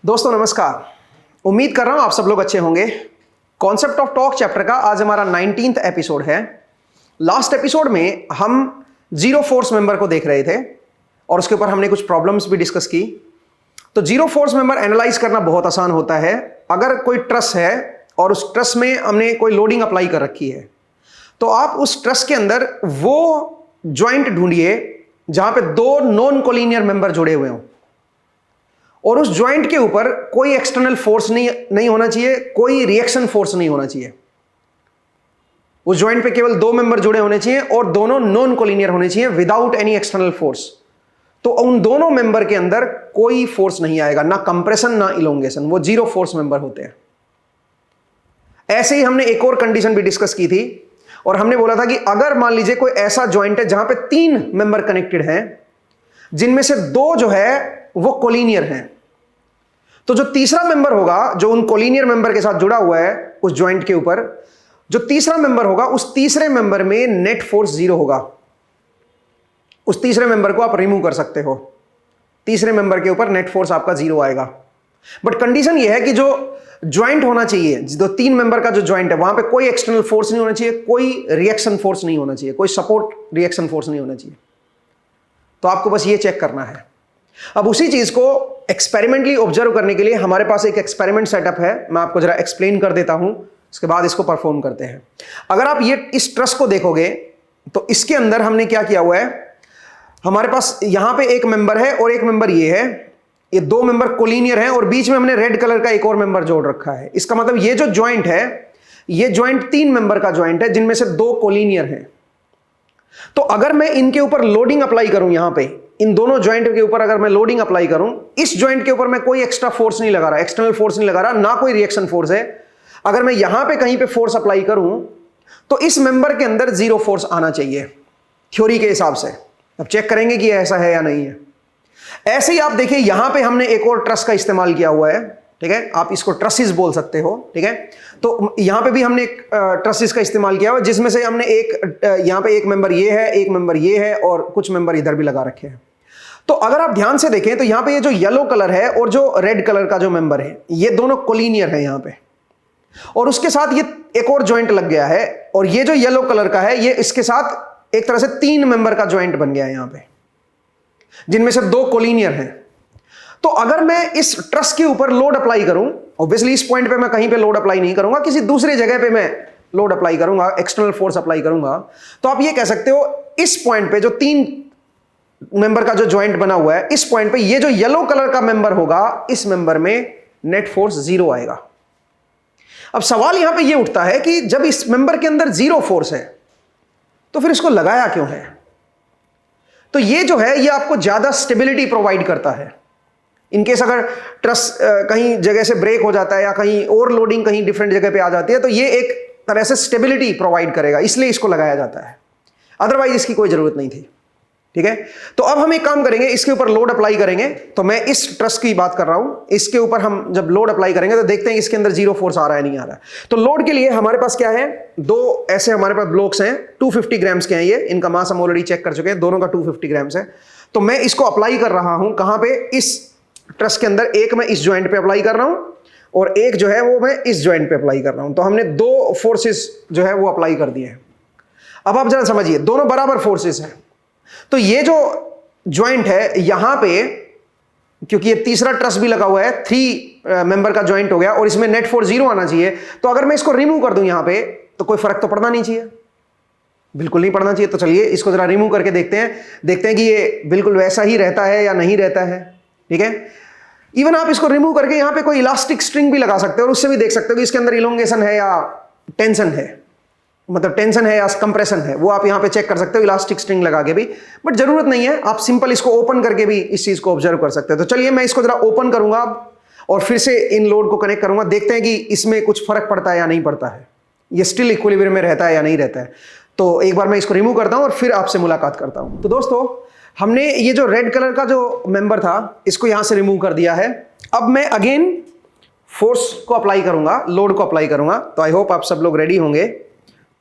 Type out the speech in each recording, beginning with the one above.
दोस्तों नमस्कार। उम्मीद कर रहा हूं आप सब लोग अच्छे होंगे। कॉन्सेप्ट ऑफ टॉक चैप्टर का आज हमारा 19th एपिसोड है। लास्ट एपिसोड में हम जीरो फोर्स मेंबर को देख रहे थे और उसके ऊपर हमने कुछ प्रॉब्लम्स भी डिस्कस की। तो जीरो फोर्स मेंबर एनालाइज करना बहुत आसान होता है। अगर कोई ट्रस है और उस ट्रस में हमने कोई लोडिंग अप्लाई कर रखी है तो आप उस ट्रस के अंदर वो ज्वाइंट ढूंढिए जहां पे दो नॉन कोलिनियर मेंबर जुड़े हुए हों और उस ज्वाइंट के ऊपर कोई एक्सटर्नल फोर्स नहीं होना चाहिए, कोई रिएक्शन फोर्स नहीं होना चाहिए। उस ज्वाइंट पे केवल दो मेंबर जुड़े होने चाहिए और दोनों नॉन कोलिनियर होने चाहिए विदाउट एनी एक्सटर्नल फोर्स। तो उन दोनों मेंबर के अंदर कोई फोर्स नहीं आएगा, ना कंप्रेशन ना इलोंगेशन, वो जीरो फोर्स मेंबर होते हैं। ऐसे ही हमने एक और कंडीशन भी डिस्कस की थी और हमने बोला था कि अगर मान लीजिए कोई ऐसा ज्वाइंट है जहां पे तीन मेंबर कनेक्टेड हैं जिनमें से दो जो है वो कोलिनियर हैं, तो जो तीसरा मेंबर होगा जो उन कोलिनियर मेंबर के साथ जुड़ा हुआ है उस ज्वाइंट के ऊपर, जो तीसरा मेंबर होगा उस तीसरे मेंबर में नेट फोर्स जीरो होगा। उस तीसरे मेंबर को आप रिमूव कर सकते हो, तीसरे मेंबर के ऊपर नेट फोर्स आपका जीरो आएगा। बट कंडीशन यह है कि जो ज्वाइंट होना चाहिए, जो तीन मेंबर का जो ज्वाइंट है वहां पे कोई एक्सटर्नल फोर्स नहीं होना चाहिए, कोई रिएक्शन फोर्स नहीं होना चाहिए, कोई सपोर्ट रिएक्शन फोर्स नहीं होना चाहिए। तो आपको बस ये चेक करना है। अब उसी चीज को एक्सपेरिमेंटली ऑब्जर्व करने के लिए हमारे पास एक एक्सपेरिमेंट सेटअप है। मैं आपको जरा एक्सप्लेन कर देता हूं, उसके बाद इसको परफॉर्म करते हैं। अगर आप ये इस ट्रस को देखोगे तो इसके अंदर हमने क्या किया हुआ है, हमारे पास यहां पे एक मेंबर है और एक मेंबर ये है, ये दो मेंबर कोलिनियर हैं और बीच में हमने रेड कलर का एक और मेंबर जोड़ रखा है। इसका मतलब ये जो ज्वाइंट है, ये ज्वाइंट तीन मेंबर का ज्वाइंट है जिनमें से दो कोलिनियर हैं। तो अगर मैं इनके ऊपर लोडिंग अप्लाई करूं, यहां पे इन दोनों ज्वाइंट के ऊपर अगर मैं लोडिंग अप्लाई करूं, इस ज्वाइंट के ऊपर मैं कोई एक्स्ट्रा फोर्स नहीं लगा रहा, एक्सटर्नल फोर्स नहीं लगा रहा, ना कोई रिएक्शन फोर्स है। अगर मैं यहां पे कहीं पे फोर्स अप्लाई करूं तो इस मेंबर के अंदर जीरो फोर्स आना चाहिए थ्योरी के हिसाब से। अब चेक करेंगे कि ऐसा है या नहीं है। ऐसे ही आप देखिए यहां पे हमने एक और ट्रस का इस्तेमाल किया हुआ है, ठीक है, आप इसको ट्रसिस बोल सकते हो, ठीक है। तो यहां पे भी हमने एक ट्रसिस का इस्तेमाल किया हुआ है जिसमें से हमने एक यहां पे एक मेंबर ये है, एक मेंबर ये है और कुछ मेंबर इधर भी लगा रखे हैं। तो अगर आप ध्यान से देखें तो यहां पे ये जो येलो कलर है और जो रेड कलर का जो मेंबर है, ये दोनों कोलिनियर है यहां पे, और उसके साथ ये एक और ज्वाइंट लग गया है और ये जो येलो कलर का है ये इसके साथ एक तरह से तीन मेंबर का ज्वाइंट बन गया है यहां पे, जिनमें से दो कोलिनियर हैं। तो अगर मैं इस ट्रस के ऊपर लोड अप्लाई करूं, ऑब्वियसली इस पॉइंट पे मैं कहीं पे लोड अप्लाई नहीं करूंगा, किसी दूसरी जगह पे मैं लोड अप्लाई करूंगा, एक्सटर्नल फोर्स अप्लाई करूंगा, तो आप ये कह सकते हो इस पॉइंट पे जो तीन मेंबर का जो ज्वाइंट बना हुआ है, इस पॉइंट पे ये जो येलो कलर का मेंबर होगा, इस मेंबर में नेट फोर्स जीरो आएगा। अब सवाल यहां पे ये उठता है कि जब इस मेंबर के अंदर जीरो फोर्स है तो फिर इसको लगाया क्यों है? तो ये जो है ये आपको ज्यादा स्टेबिलिटी प्रोवाइड करता है। इनकेस अगर ट्रस कहीं जगह से ब्रेक हो जाता है या कहीं और लोडिंग कहीं डिफरेंट जगह पे आ जाती है तो ये एक तरह से स्टेबिलिटी प्रोवाइड करेगा, इसलिए इसको लगाया जाता है, अदरवाइज इसकी कोई जरूरत नहीं थी, ठीक है। तो अब हम एक काम करेंगे, इसके ऊपर लोड अप्लाई करेंगे। तो मैं इस ट्रस की बात कर रहा हूं, इसके ऊपर हम जब लोड अप्लाई करेंगे तो देखते हैं इसके अंदर जीरो फोर्स आ रहा है नहीं आ रहा है। तो लोड के लिए हमारे पास क्या है, दो ऐसे हमारे पास ब्लॉक्स हैं, 250 ग्राम्स के हैं ये, इनका मास हम ऑलरेडी चेक कर चुके हैं, दोनों का 250 ग्राम्स है। तो मैं इसको अप्लाई कर रहा हूं कहां पे, इस ट्रस के अंदर। एक मैं इस ज्वाइंट पे अप्लाई कर रहा हूं और एक जो है वो मैं इस ज्वाइंट पे अप्लाई कर रहा हूं। तो हमने दो फोर्सेस जो है वो अप्लाई कर दिए हैं। अब आप जरा समझिए, दोनों बराबर फोर्सेस हैं। तो ये जो ज्वाइंट है यहां पे, क्योंकि ये तीसरा ट्रस भी लगा हुआ है, थ्री मेंबर का ज्वाइंट हो गया और इसमें नेट फोर्स जीरो आना चाहिए। तो अगर मैं इसको रिमूव कर दूं यहां पे तो कोई फर्क तो पड़ना नहीं चाहिए, बिल्कुल नहीं पड़ना चाहिए। तो चलिए इसको जरा रिमूव करके देखते हैं कि ये बिल्कुल वैसा ही रहता है या नहीं रहता है, ठीक है। इवन आप इसको रिमूव करके यहां पे कोई इलास्टिक स्ट्रिंग भी लगा सकते हो और उससे भी देख सकते हो कि इसके अंदर इलोंगेशन है या टेंशन है, मतलब टेंशन है या कंप्रेशन है, वो आप यहां पे चेक कर सकते हो इलास्टिक स्ट्रिंग लगा के भी। बट जरूरत नहीं है, आप सिंपल इसको ओपन करके भी इस चीज को ऑब्जर्व कर सकते हैं। तो चलिए मैं इसको जरा ओपन करूंगा और फिर से इन लोड को कनेक्ट करूंगा, देखते हैं कि इसमें कुछ फर्क पड़ता है या नहीं पड़ता है, ये स्टिल इक्विलिब्रियम में रहता है या नहीं रहता है। तो एक बार मैं इसको रिमूव करता हूं और फिर आपसे मुलाकात करता हूं। तो दोस्तों हमने ये जो रेड कलर का जो मेंबर था इसको यहां से रिमूव कर दिया है। अब मैं अगेन फोर्स को अप्लाई करूंगा, लोड को अप्लाई करूंगा। तो आई होप आप सब लोग रेडी होंगे।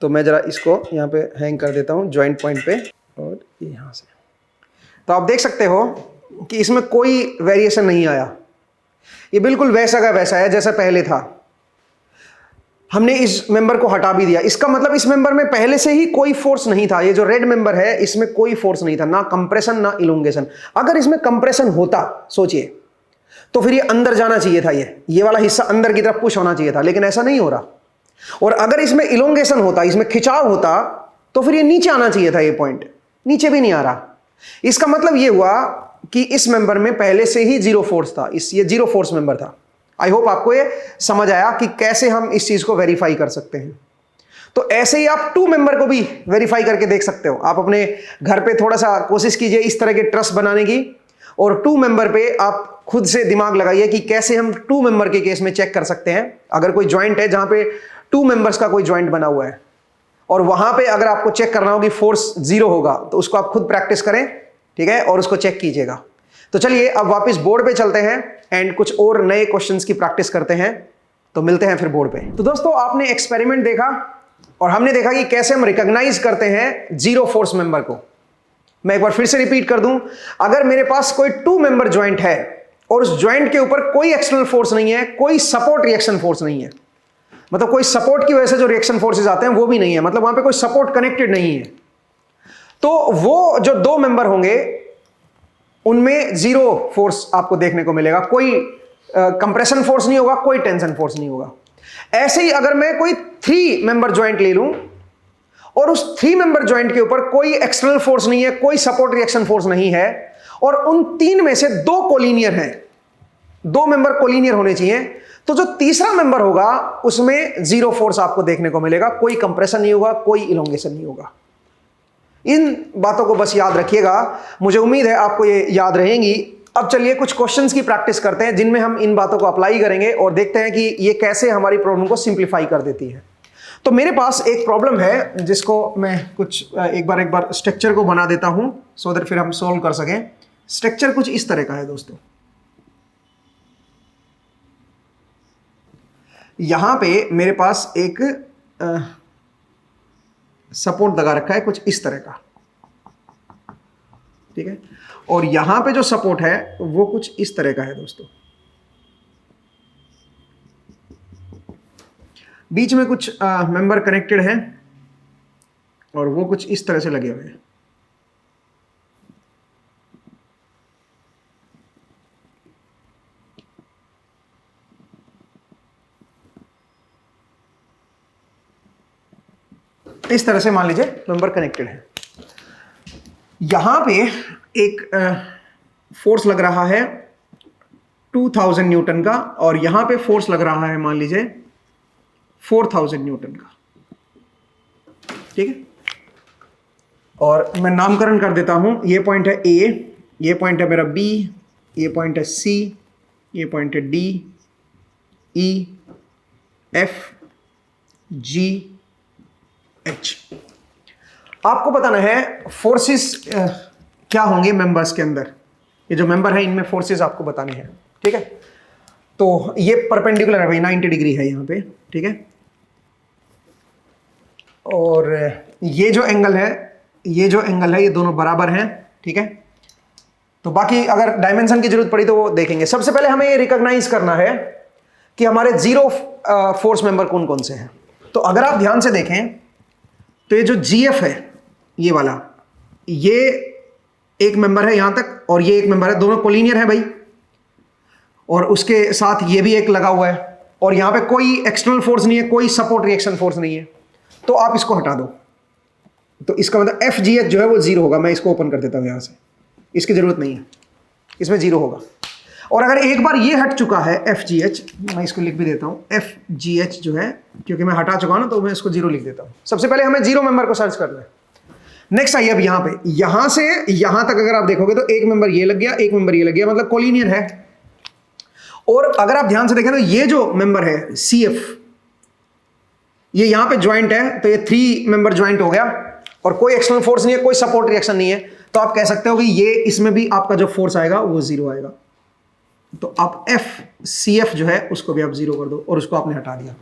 तो मैं जरा इसको यहाँ पे हैंग कर देता हूँ ज्वाइंट पॉइंट पे और यहाँ से। तो आप देख सकते हो कि इसमें कोई वेरिएशन नहीं आया। ये बिल्कुल वैसा का वैसा है जैसा पहले था। हमने इस मेंबर को हटा भी दिया, इसका मतलब इस मेंबर में पहले से ही कोई फोर्स नहीं था। ये जो रेड मेंबर है इसमें कोई फोर्स नहीं था, ना कंप्रेशन ना इलोंगेशन। अगर इसमें कंप्रेशन होता, सोचिए, तो फिर ये अंदर जाना चाहिए था, ये वाला हिस्सा अंदर की तरफ पुश होना चाहिए था, लेकिन ऐसा नहीं हो रहा। और अगर इसमें इलोंगेशन होता, इसमें खिंचाव होता, तो फिर ये नीचे आना चाहिए था। ये पॉइंट नीचे भी नहीं आ रहा। इसका मतलब ये हुआ कि इस मेंबर में पहले से ही जीरो फोर्स था, ये जीरो फोर्स मेंबर था। आई होप आपको ये समझ आया कि कैसे हम इस चीज को वेरीफाई कर सकते हैं। तो ऐसे ही आप टू मेंबर को भी वेरीफाई करके देख सकते हो। आप अपने घर पे थोड़ा सा कोशिश कीजिए इस तरह के ट्रस बनाने की, और टू मेंबर पे आप खुद से दिमाग लगाइए कि कैसे हम टू मेंबर के केस में चेक कर सकते हैं। अगर कोई ज्वाइंट है जहां पे टू मेंबर्स का कोई ज्वाइंट बना हुआ है और वहां पे अगर आपको चेक करना हो कि फोर्स जीरो होगा, तो उसको आप खुद प्रैक्टिस करें, ठीक है, और उसको चेक कीजिएगा। तो चलिए अब वापस बोर्ड पे चलते हैं एंड कुछ और नए क्वेश्चंस की प्रैक्टिस करते हैं। तो मिलते हैं फिर बोर्ड पे। तो दोस्तों, आपने एक्सपेरिमेंट देखा और हमने देखा कि कैसे हम रिकॉग्नाइज करते हैं जीरो फोर्स मेंबर को। मैं एक बार फिर से रिपीट कर दूं, अगर मेरे पास कोई टू मेंबर ज्वाइंट है और उस ज्वाइंट के ऊपर कोई एक्सटर्नल फोर्स नहीं है, कोई सपोर्ट रिएक्शन फोर्स नहीं है, मतलब कोई सपोर्ट की वजह से जो रिएक्शन फोर्सेस आते हैं वो भी नहीं है, मतलब वहां पे कोई सपोर्ट कनेक्टेड नहीं है, तो वो जो दो मेंबर होंगे उनमें जीरो फोर्स आपको देखने को मिलेगा। कोई कंप्रेशन फोर्स नहीं होगा, कोई टेंशन फोर्स नहीं होगा। ऐसे ही अगर मैं कोई थ्री मेंबर ज्वाइंट ले लूं और उस थ्री मेंबर ज्वाइंट के ऊपर कोई एक्सटर्नल फोर्स नहीं है, कोई सपोर्ट रिएक्शन फोर्स नहीं है, और उन तीन में से दो कोलिनियर हैं, दो मेंबर कोलिनियर होने चाहिए, तो जो तीसरा मेंबर होगा उसमें जीरो फोर्स आपको देखने को मिलेगा। कोई कंप्रेशन नहीं होगा, कोई इलोंगेशन नहीं होगा। इन बातों को बस याद रखिएगा, मुझे उम्मीद है आपको ये याद रहेंगी। अब चलिए कुछ क्वेश्चंस की प्रैक्टिस करते हैं जिनमें हम इन बातों को अप्लाई करेंगे और देखते हैं कि ये कैसे हमारी प्रॉब्लम को सिंप्लीफाई कर देती है। तो मेरे पास एक प्रॉब्लम है जिसको मैं कुछ एक बार स्ट्रक्चर को बना देता हूं सो दैट फिर हम सॉल्व कर सकें। स्ट्रक्चर कुछ इस तरह का है दोस्तों। यहां पे मेरे पास एक सपोर्ट लगा रखा है कुछ इस तरह का, ठीक है, और यहां पे जो सपोर्ट है वो कुछ इस तरह का है दोस्तों। बीच में कुछ मेंबर कनेक्टेड हैं और वो कुछ इस तरह से लगे हुए हैं। इस तरह से मान लीजिए मेंबर कनेक्टेड है। यहां पे एक फोर्स लग रहा है 2000 न्यूटन का और यहां पे फोर्स लग रहा है मान लीजिए 4000 न्यूटन का, ठीक है। और मैं नामकरण कर देता हूं, ये पॉइंट है ए, ये पॉइंट है मेरा बी, ये पॉइंट है सी, ये पॉइंट है डी, ई, एफ, जी, एच। आपको बताना है फोर्सेस क्या होंगे मेंबर्स के अंदर। ये जो मेंबर है इनमें फोर्सेस आपको बताने हैं, ठीक है। तो ये परपेंडिकुलर है भाई, 90 डिग्री है यहाँ पे, ठीक है। और ये जो एंगल है, ये जो एंगल है, ये दोनों बराबर हैं, ठीक है। तो बाकी अगर डायमेंशन की जरूरत पड़ी तो वो देखेंगे। सबसे पहले हमें ये रिकॉग्नाइज करना है कि हमारे जीरो फोर्स मेंबर कौन कौन से हैं। तो अगर आप ध्यान से देखें तो ये जो जीएफ है, ये वाला, ये एक मेंबर है यहां तक और ये एक मेंबर है, दोनों कोलिनियर है भाई, और उसके साथ ये भी एक लगा हुआ है और यहां पे कोई एक्सटर्नल फोर्स नहीं है, कोई सपोर्ट रिएक्शन फोर्स नहीं है, तो आप इसको हटा दो। तो इसका मतलब एफ जी एच जो है वो जीरो होगा। मैं इसको ओपन कर देता हूं यहां से, इसकी जरूरत नहीं है, इसमें जीरो होगा। और अगर एक बार ये हट चुका है एफ जी एच, मैं इसको लिख भी देता हूं, एफ जी एच जो है, क्योंकि मैं हटा चुका हूं ना तो मैं इसको जीरो लिख देता हूं। सबसे पहले हमें जीरो मेंबर को सर्च करना है। नेक्स्ट आइए अब यहां पे, यहां से यहां तक अगर आप देखोगे तो एक मेंबर ये लग गया, एक मेंबर ये लग गया, मतलब कोलिनियर है। और अगर आप ध्यान से देखें तो ये जो मेंबर है सी एफ, ये यहां पे ज्वाइंट है, तो ये थ्री मेंबर ज्वाइंट हो गया और कोई एक्सटर्नल फोर्स नहीं है, कोई सपोर्ट रिएक्शन नहीं है, तो आप कह सकते हो कि ये इसमें भी आपका जो फोर्स आएगा वो जीरो आएगा। तो आप एफ सी एफ जो है उसको भी आप जीरो कर दो और उसको आपने हटा दिया।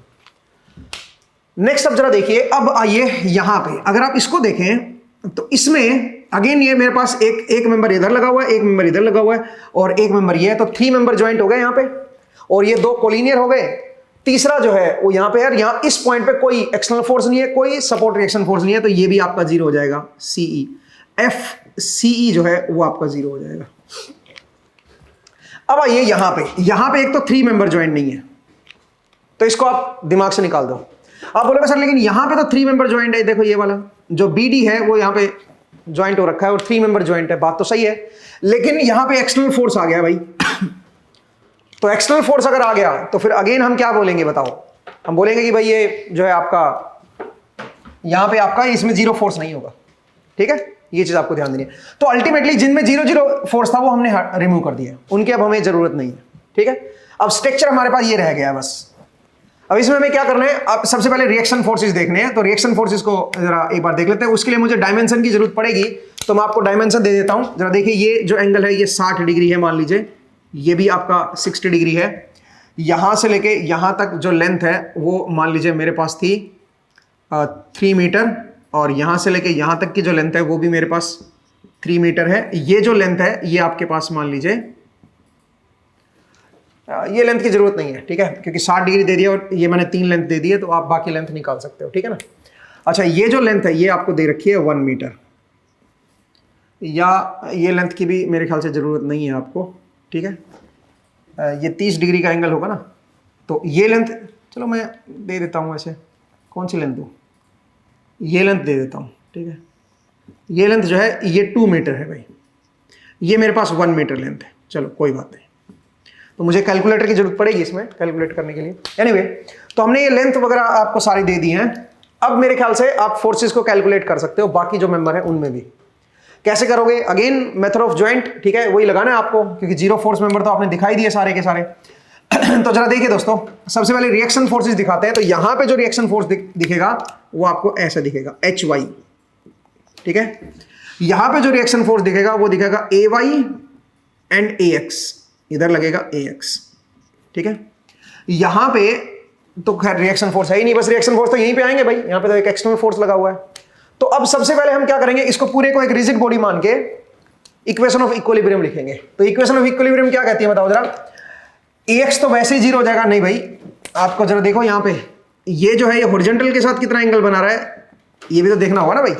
नेक्स्ट अब जरा देखिए, अब आइए यहां पे, अगर आप इसको देखें तो इसमें अगेन ये मेरे पास एक मेंबर इधर लगा हुआ है, एक मेंबर इधर लगा हुआ है और एक मेंबर ये है, तो थ्री मेंबर ज्वाइंट हो गए यहां पे। और ये दो कोलिनियर हो गए। तीसरा जो है वो यहां पे है, यहां इस पॉइंट पे कोई एक्सटर्नल फोर्स नहीं है, कोई सपोर्ट रिएक्शन फोर्स नहीं है, तो ये भी आपका जीरो हो जाएगा। सीई एफ सीई जो है वो आपका जीरो हो जाएगा। अब आइए यहां पे एक तो 3 मेंबर ज्वाइंट नहीं है, तो इसको आप दिमाग से निकाल दो। आप बोलोगे सर लेकिन यहां पे तो 3 मेंबर ज्वाइंट है, देखो ये वाला जो बीडी है वो यहां पे ज्वाइंट हो रखा है और 3 मेंबर ज्वाइंट है, बात तो सही है, लेकिन यहां पे एक्सटर्नल फोर्स आ गया भाई। तो एक्सटर्नल फोर्स अगर आ गया तो फिर अगेन हम क्या बोलेंगे बताओ? हम बोलेंगे कि भाई ये जो है आपका यहां पे आपका इसमें जीरो फोर्स नहीं होगा, ठीक है, ये चीज आपको ध्यान देनी है। तो अल्टीमेटली जिनमें जीरो जीरो फोर्स था वो हमने रिमूव कर दिया, उनकी अब हमें जरूरत नहीं है, ठीक है। अब स्ट्रक्चर हमारे पास ये रह गया बस। अब इसमें हमें क्या करना है, अब सबसे पहले रिएक्शन फोर्सेस देखने हैं, तो रिएक्शन फोर्सेस को जरा एक बार देख लेते हैं। उसके लिए मुझे डायमेंशन की जरूरत पड़ेगी, तो मैं आपको डायमेंशन दे देता हूं। जरा देखिए ये जो एंगल है ये 60 डिग्री है, मान लीजिए ये भी आपका 60 डिग्री है। यहां से लेके यहां तक जो लेंथ है वो मान लीजिए मेरे पास थी 3 मीटर, और यहां से लेके यहां तक की जो लेंथ है वो भी मेरे पास 3 मीटर है। ये जो लेंथ है ये आपके पास मान लीजिए ये लेंथ की जरूरत नहीं है, ठीक है, क्योंकि 60 डिग्री दे दिया और ये मैंने 3 लेंथ दे दी है, तो आप बाकी लेंथ निकाल सकते हो, ठीक है ना। अच्छा ये जो लेंथ है ये आपको दे रखी है 1 मीटर, या ये लेंथ की भी मेरे ख्याल से ज़रूरत नहीं है आपको, ठीक है। ये 30 डिग्री का एंगल होगा ना, तो ये लेंथ चलो मैं दे देता हूँ। वैसे कौन सी लेंथ दूँ? ये लेंथ दे देता हूँ, ठीक है। ये लेंथ जो है ये 2 मीटर है भाई, ये मेरे पास 1 मीटर लेंथ है। चलो कोई बात नहीं, तो मुझे कैलकुलेटर की जरूरत पड़ेगी इसमें कैलकुलेट करने के लिए। एनीवे, तो हमने ये लेंथ वगैरह आपको सारी दे दी हैं। अब मेरे ख्याल से आप फोर्सेस को कैलकुलेट कर सकते हो, बाकी जो मेंबर है उनमें भी। कैसे करोगे? अगेन मेथड ऑफ ज्वाइंट, ठीक है, वही लगाना है आपको, क्योंकि जीरो फोर्स मेंबर तो आपने दिखाई दिए सारे के सारे। तो जरा देखिए दोस्तों, सबसे पहले रिएक्शन फोर्सेस दिखाते हैं। तो यहां पे जो रिएक्शन फोर्स दिखेगा वो आपको ऐसे दिखेगा, HY, ठीक है। यहां पे जो रिएक्शन फोर्स दिखेगा वो दिखेगा AY एंड AX, इधर लगेगा AX, ठीक है। यहां पे तो खैर रिएक्शन फोर्स है ही नहीं, बस रिएक्शन फोर्स तो यहीं पे आएंगे भाई, यहां पे तो एक एक्सटर्नल फोर्स लगा हुआ है। तो अब सबसे पहले हम क्या करेंगे, इसको पूरे को एक रिजिड बॉडी मान के इक्वेशन ऑफ इक्विलिब्रियम लिखेंगे। तो इक्वेशन ऑफ इक्विलिब्रियम क्या कहती है बताओ जरा? AX तो वैसे ही जीरो हो जाएगा, नहीं भाई आपको जरा देखो यहां पे ये जो है ये हॉरिजॉन्टल के साथ कितना एंगल बना रहा है, ये भी तो देखना होगा ना भाई।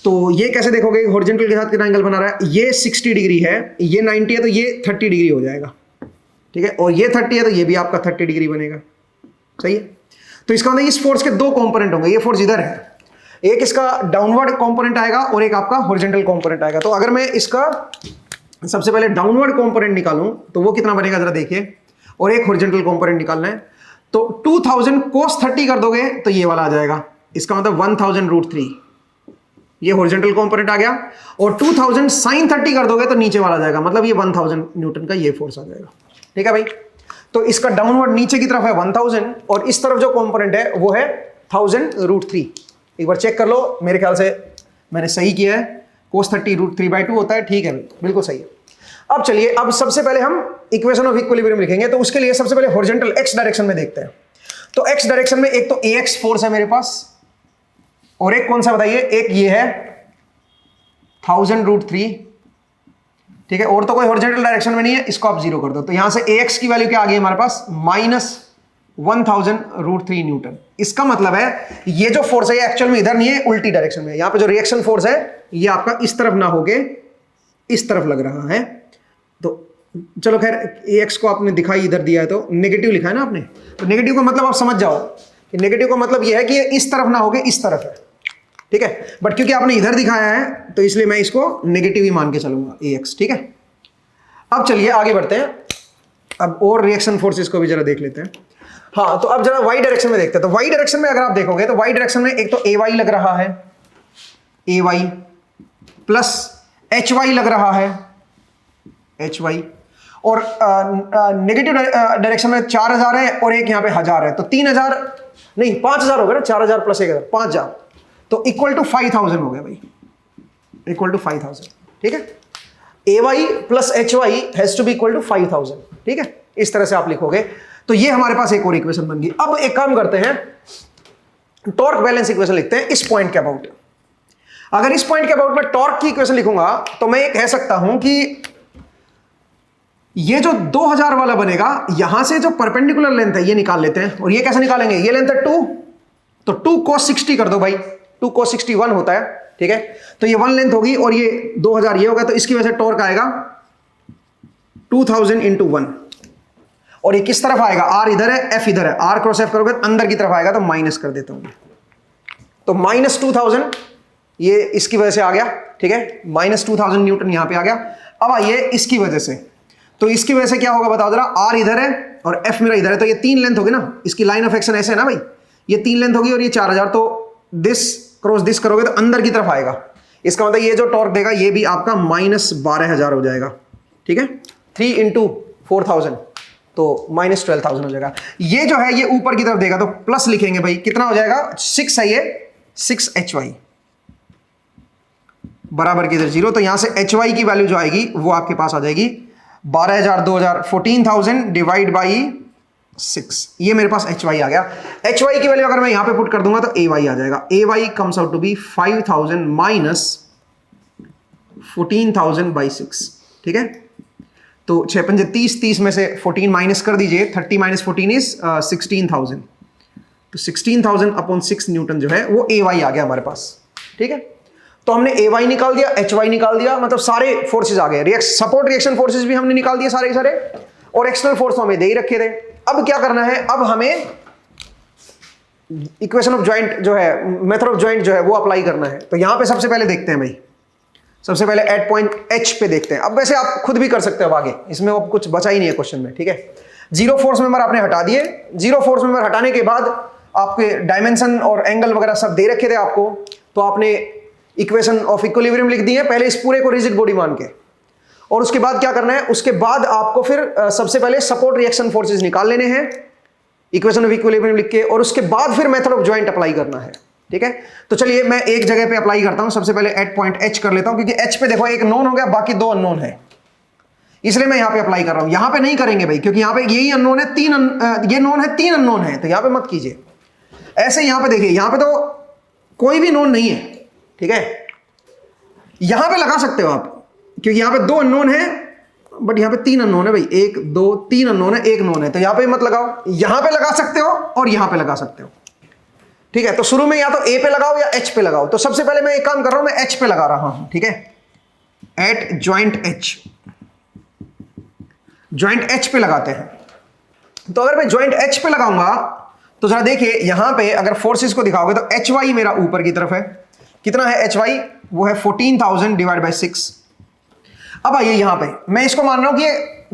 तो ये कैसे देखोगे हॉरिजॉन्टल के साथ कितना एंगल बना रहा है? ये 60 डिग्री है, ये 90 है, तो ये 30 डिग्री हो जाएगा, ठीक है। और ये 30 है तो ये भी आपका 30 डिग्री बनेगा, सही है। तो इसका मतलब इस फोर्स के 2 कंपोनेंट होंगे। ये फोर्स इधर है, एक इसका डाउनवर्ड कंपोनेंट आएगा और एक आपका हॉरिजॉन्टल कंपोनेंट आएगा। तो अगर मैं इसका सबसे पहले डाउनवर्ड कंपोनेंट निकालूं तो वो कितना बनेगा जरा देखिए, और एक हॉरिजॉन्टल कंपोनेंट निकालना है। तो 2000 cos 30 कर दोगे तो ये वाला आ जाएगा, इसका मतलब 1000√3, ये हॉरिजॉन्टल कंपोनेंट आ गया। और 2000 sin 30 कर दोगे तो नीचे वाला आ जाएगा, मतलब ये 1000 न्यूटन का ये फोर्स आ जाएगा, ठीक है भाई। तो इसका डाउनवर्ड नीचे की तरफ है 1000 और इस तरफ जो कंपोनेंट है वो है 1000√3। एक बार चेक कर लो, मेरे ख्याल से मैंने सही किया है। cos 30√3/2 होता है, ठीक है, बिल्कुल सही है। अब चलिए, अब सबसे पहले हम इक्वेशन ऑफ इक्विलिब्रियम लिखेंगे। तो उसके लिए सबसे पहले हॉरिजॉन्टल x डायरेक्शन में देखते हैं। तो x डायरेक्शन में एक तो AX फोर्स है मेरे पास, और एक कौन सा बताइए, एक ये है 1000√3, ठीक है। और तो कोई हॉरिजॉन्टल डायरेक्शन में नहीं है, इसको आप जीरो कर दो। तो यहां से AX की वैल्यू क्या आ गई हमारे पास, -1000√3 न्यूटन। इसका मतलब है ये जो फोर्स है ये एक्चुअल में इधर नहीं है, उल्टी डायरेक्शन में। यहां पे जो रिएक्शन फोर्स है ये आपका इस तरफ ना होके इस तरफ लग रहा है। तो चलो खैर, AX को आपने दिखाई इधर दिया है तो नेगेटिव लिखा है ना आपने, तो नेगेटिव का मतलब आप समझ जाओ कि नेगेटिव का मतलब ये है कि ये इस तरफ ना होके इस तरफ है, ठीक है। बट क्योंकि आपने इधर दिखाया है तो इसलिए मैं इसको नेगेटिव ही मान के चलूंगा, AX, ठीक है। अब चलिए आगे बढ़ते हैं, अब और रिएक्शन फोर्सेस को भी जरा देख लेते हैं। हाँ, तो अब जरा वाई डायरेक्शन में देखते हैं। तो वाई डायरेक्शन में अगर आप देखोगे तो वाई डायरेक्शन में एक तो AY लग रहा है, AY प्लस HY लग रहा है, HY, और नेगेटिव डायरेक्शन में 4000 है और एक यहाँ पे 1000 है, तो 3000 नहीं 5000 हो गया ना, 4000 प्लस 1000 5000, तो इक्वल टू 5000 हो गया भाई, इक्वल टू 5000, ठीक है। AY plus HY has to be equal to 5000, ठीक है। इस तरह से आप लिखोगे तो ये हमारे पास एक और इक्वेशन बन गई। अब एक काम करते हैं, टॉर्क बैलेंस इक्वेशन लिखते हैं इस पॉइंट के अबाउट। अगर इस पॉइंट के अबाउट में टॉर्क की इक्वेशन लिखूंगा तो मैं ये कह सकता हूं कि ये जो 2000 वाला बनेगा, यहां से जो परपेंडिकुलर लेंथ है ये निकाल लेते हैं। और ये कैसे निकालेंगे? ये लेंथ है 2, तो 2 cos 60 कर दो भाई, 2 cos 60 1 होता है, ठीक है। तो ये 1 लेंथ होगी और ये 2000 ये होगा, तो इसकी वजह से टॉर्क आएगा 2000 × 1। और ये किस तरफ आएगा? आर इधर है, एफ इधर है, आर क्रॉस एफ करोगे तो अंदर की तरफ आएगा, तो माइनस कर देता हूं। तो -2000 ये इसकी वजह से आ गया, ठीक है, -2000 न्यूटन यहां पे आ गया। अब आइए इसकी वजह से, तो इसकी वजह से क्या होगा बताओ जरा? आर इधर है और एफ मेरा इधर है, तो ये 3 लेंथ होगी ना, इसकी लाइन ऑफ एक्शन ऐसे है ना भाई, ये 3 लेंथ होगी और ये 4000, तो दिस क्रॉस दिस करोगे तो अंदर की तरफ आएगा। इसका मतलब ये जो टॉर्क देगा ये भी आपका -12000 हो जाएगा, ठीक है। 3 × 4000 तो -12000 हो जाएगा। ये जो है ये ऊपर की तरफ देगा तो प्लस लिखेंगे भाई, कितना हो जाएगा? 6 है ये, 6 HY बराबर की इधर 0, तो यहां से HY की वैल्यू जो आएगी वो आपके पास आ जाएगी 12000 2000 14000 डिवाइड बाई 6। ये मेरे पास HY आ गया। HY की वैल्यू अगर मैं यहां पे पुट कर दूंगा तो AY आ जाएगा। AY comes out to be 5000 minus 14000 by 6, ठीक है। तो 6 पंजे 30, 30 में से 14 माइनस कर दीजिए, 30 माइनस 14 इज 16000, तो 16000 अपॉन 6 न्यूटन जो है वो AY आ गया हमारे पास, ठीक है। तो हमने AY निकाल दिया, HY निकाल दिया, मतलब सारे फोर्सेस आ गए। सपोर्ट रिएक्शन फोर्सेस भी हमने निकाल दिए सारे के सारे, और एक्सटर्नल फोर्स हमें दे ही रखे थे। अब क्या करना है? अब हमें इक्वेशन ऑफ जॉइंट जो है, मेथड ऑफ जॉइंट जो है वो अप्लाई करना है। तो यहां पे सबसे पहले देखते हैं भाई, सबसे पहले एट पॉइंट H पे देखते हैं। अब वैसे आप खुद भी कर सकते हो आगे, इसमें अब कुछ बचा ही नहीं है क्वेश्चन में, ठीक है। 0 फोर्स मेंबर आपने हटा दिए। 0 फोर्स मेंबर हटाने के बाद आपके डायमेंशन और एंगल वगैरह सब दे रखे थे आपको, तो आपने इक्वेशन ऑफ इक्विलिब्रियम लिख दी है पहले इस पूरे को रिजिड बॉडी मान के। और उसके बाद क्या करना है? उसके बाद आपको फिर सबसे पहले सपोर्ट रिएक्शन फोर्सेस निकाल लेने हैं इक्वेशन ऑफ इक्विलिब्रियम लिख के, और उसके बाद फिर मेथड ऑफ जॉइंट अप्लाई करना है, ठीक है। तो चलिए मैं एक जगह पे अप्लाई करता हूं। सबसे पहले एट पॉइंट H कर लेता हूं, क्योंकि H पे देखो एक नोन हो गया, बाकी 2 अननोन है, इसलिए मैं यहां पे अप्लाई कर रहा हूं। यहां पे नहीं करेंगे भाई, क्योंकि यहां पे यही अननोन है, ये नोन है, 3 अननोन है, तो यहां पे मत कीजिए। ऐसे यहां पे देखिए, यहां पे तो कोई भी नोन नहीं है, ठीक है। यहां पे लगा सकते हो आप, क्योंकि यहां पे 2 अननोन है, बट यहां पे 3 अननोन है भाई, 1 2 3 अननोन है, 1 नोन है, तो यहां पे मत लगाओ। यहां पे लगा सकते हो और यहां पे लगा सकते हो, ठीक है। तो शुरू में या तो A पे लगाओ या H पे लगाओ। तो सबसे पहले मैं एक काम कर रहा हूं, मैं H पे लगा रहा हूं, ठीक है। Eight joint H, joint H पे लगाते हैं। तो अगर मैं जॉइंट H पे लगाऊंगा तो जरा देखिए, यहां पे अगर फोर्सेस को दिखाओगे तो HY मेरा ऊपर की तरफ है। कितना है HY? वो है 14000 डिवाइड बाई 6। अब आइए यहां पे मैं इसको मान रहा हूं कि ये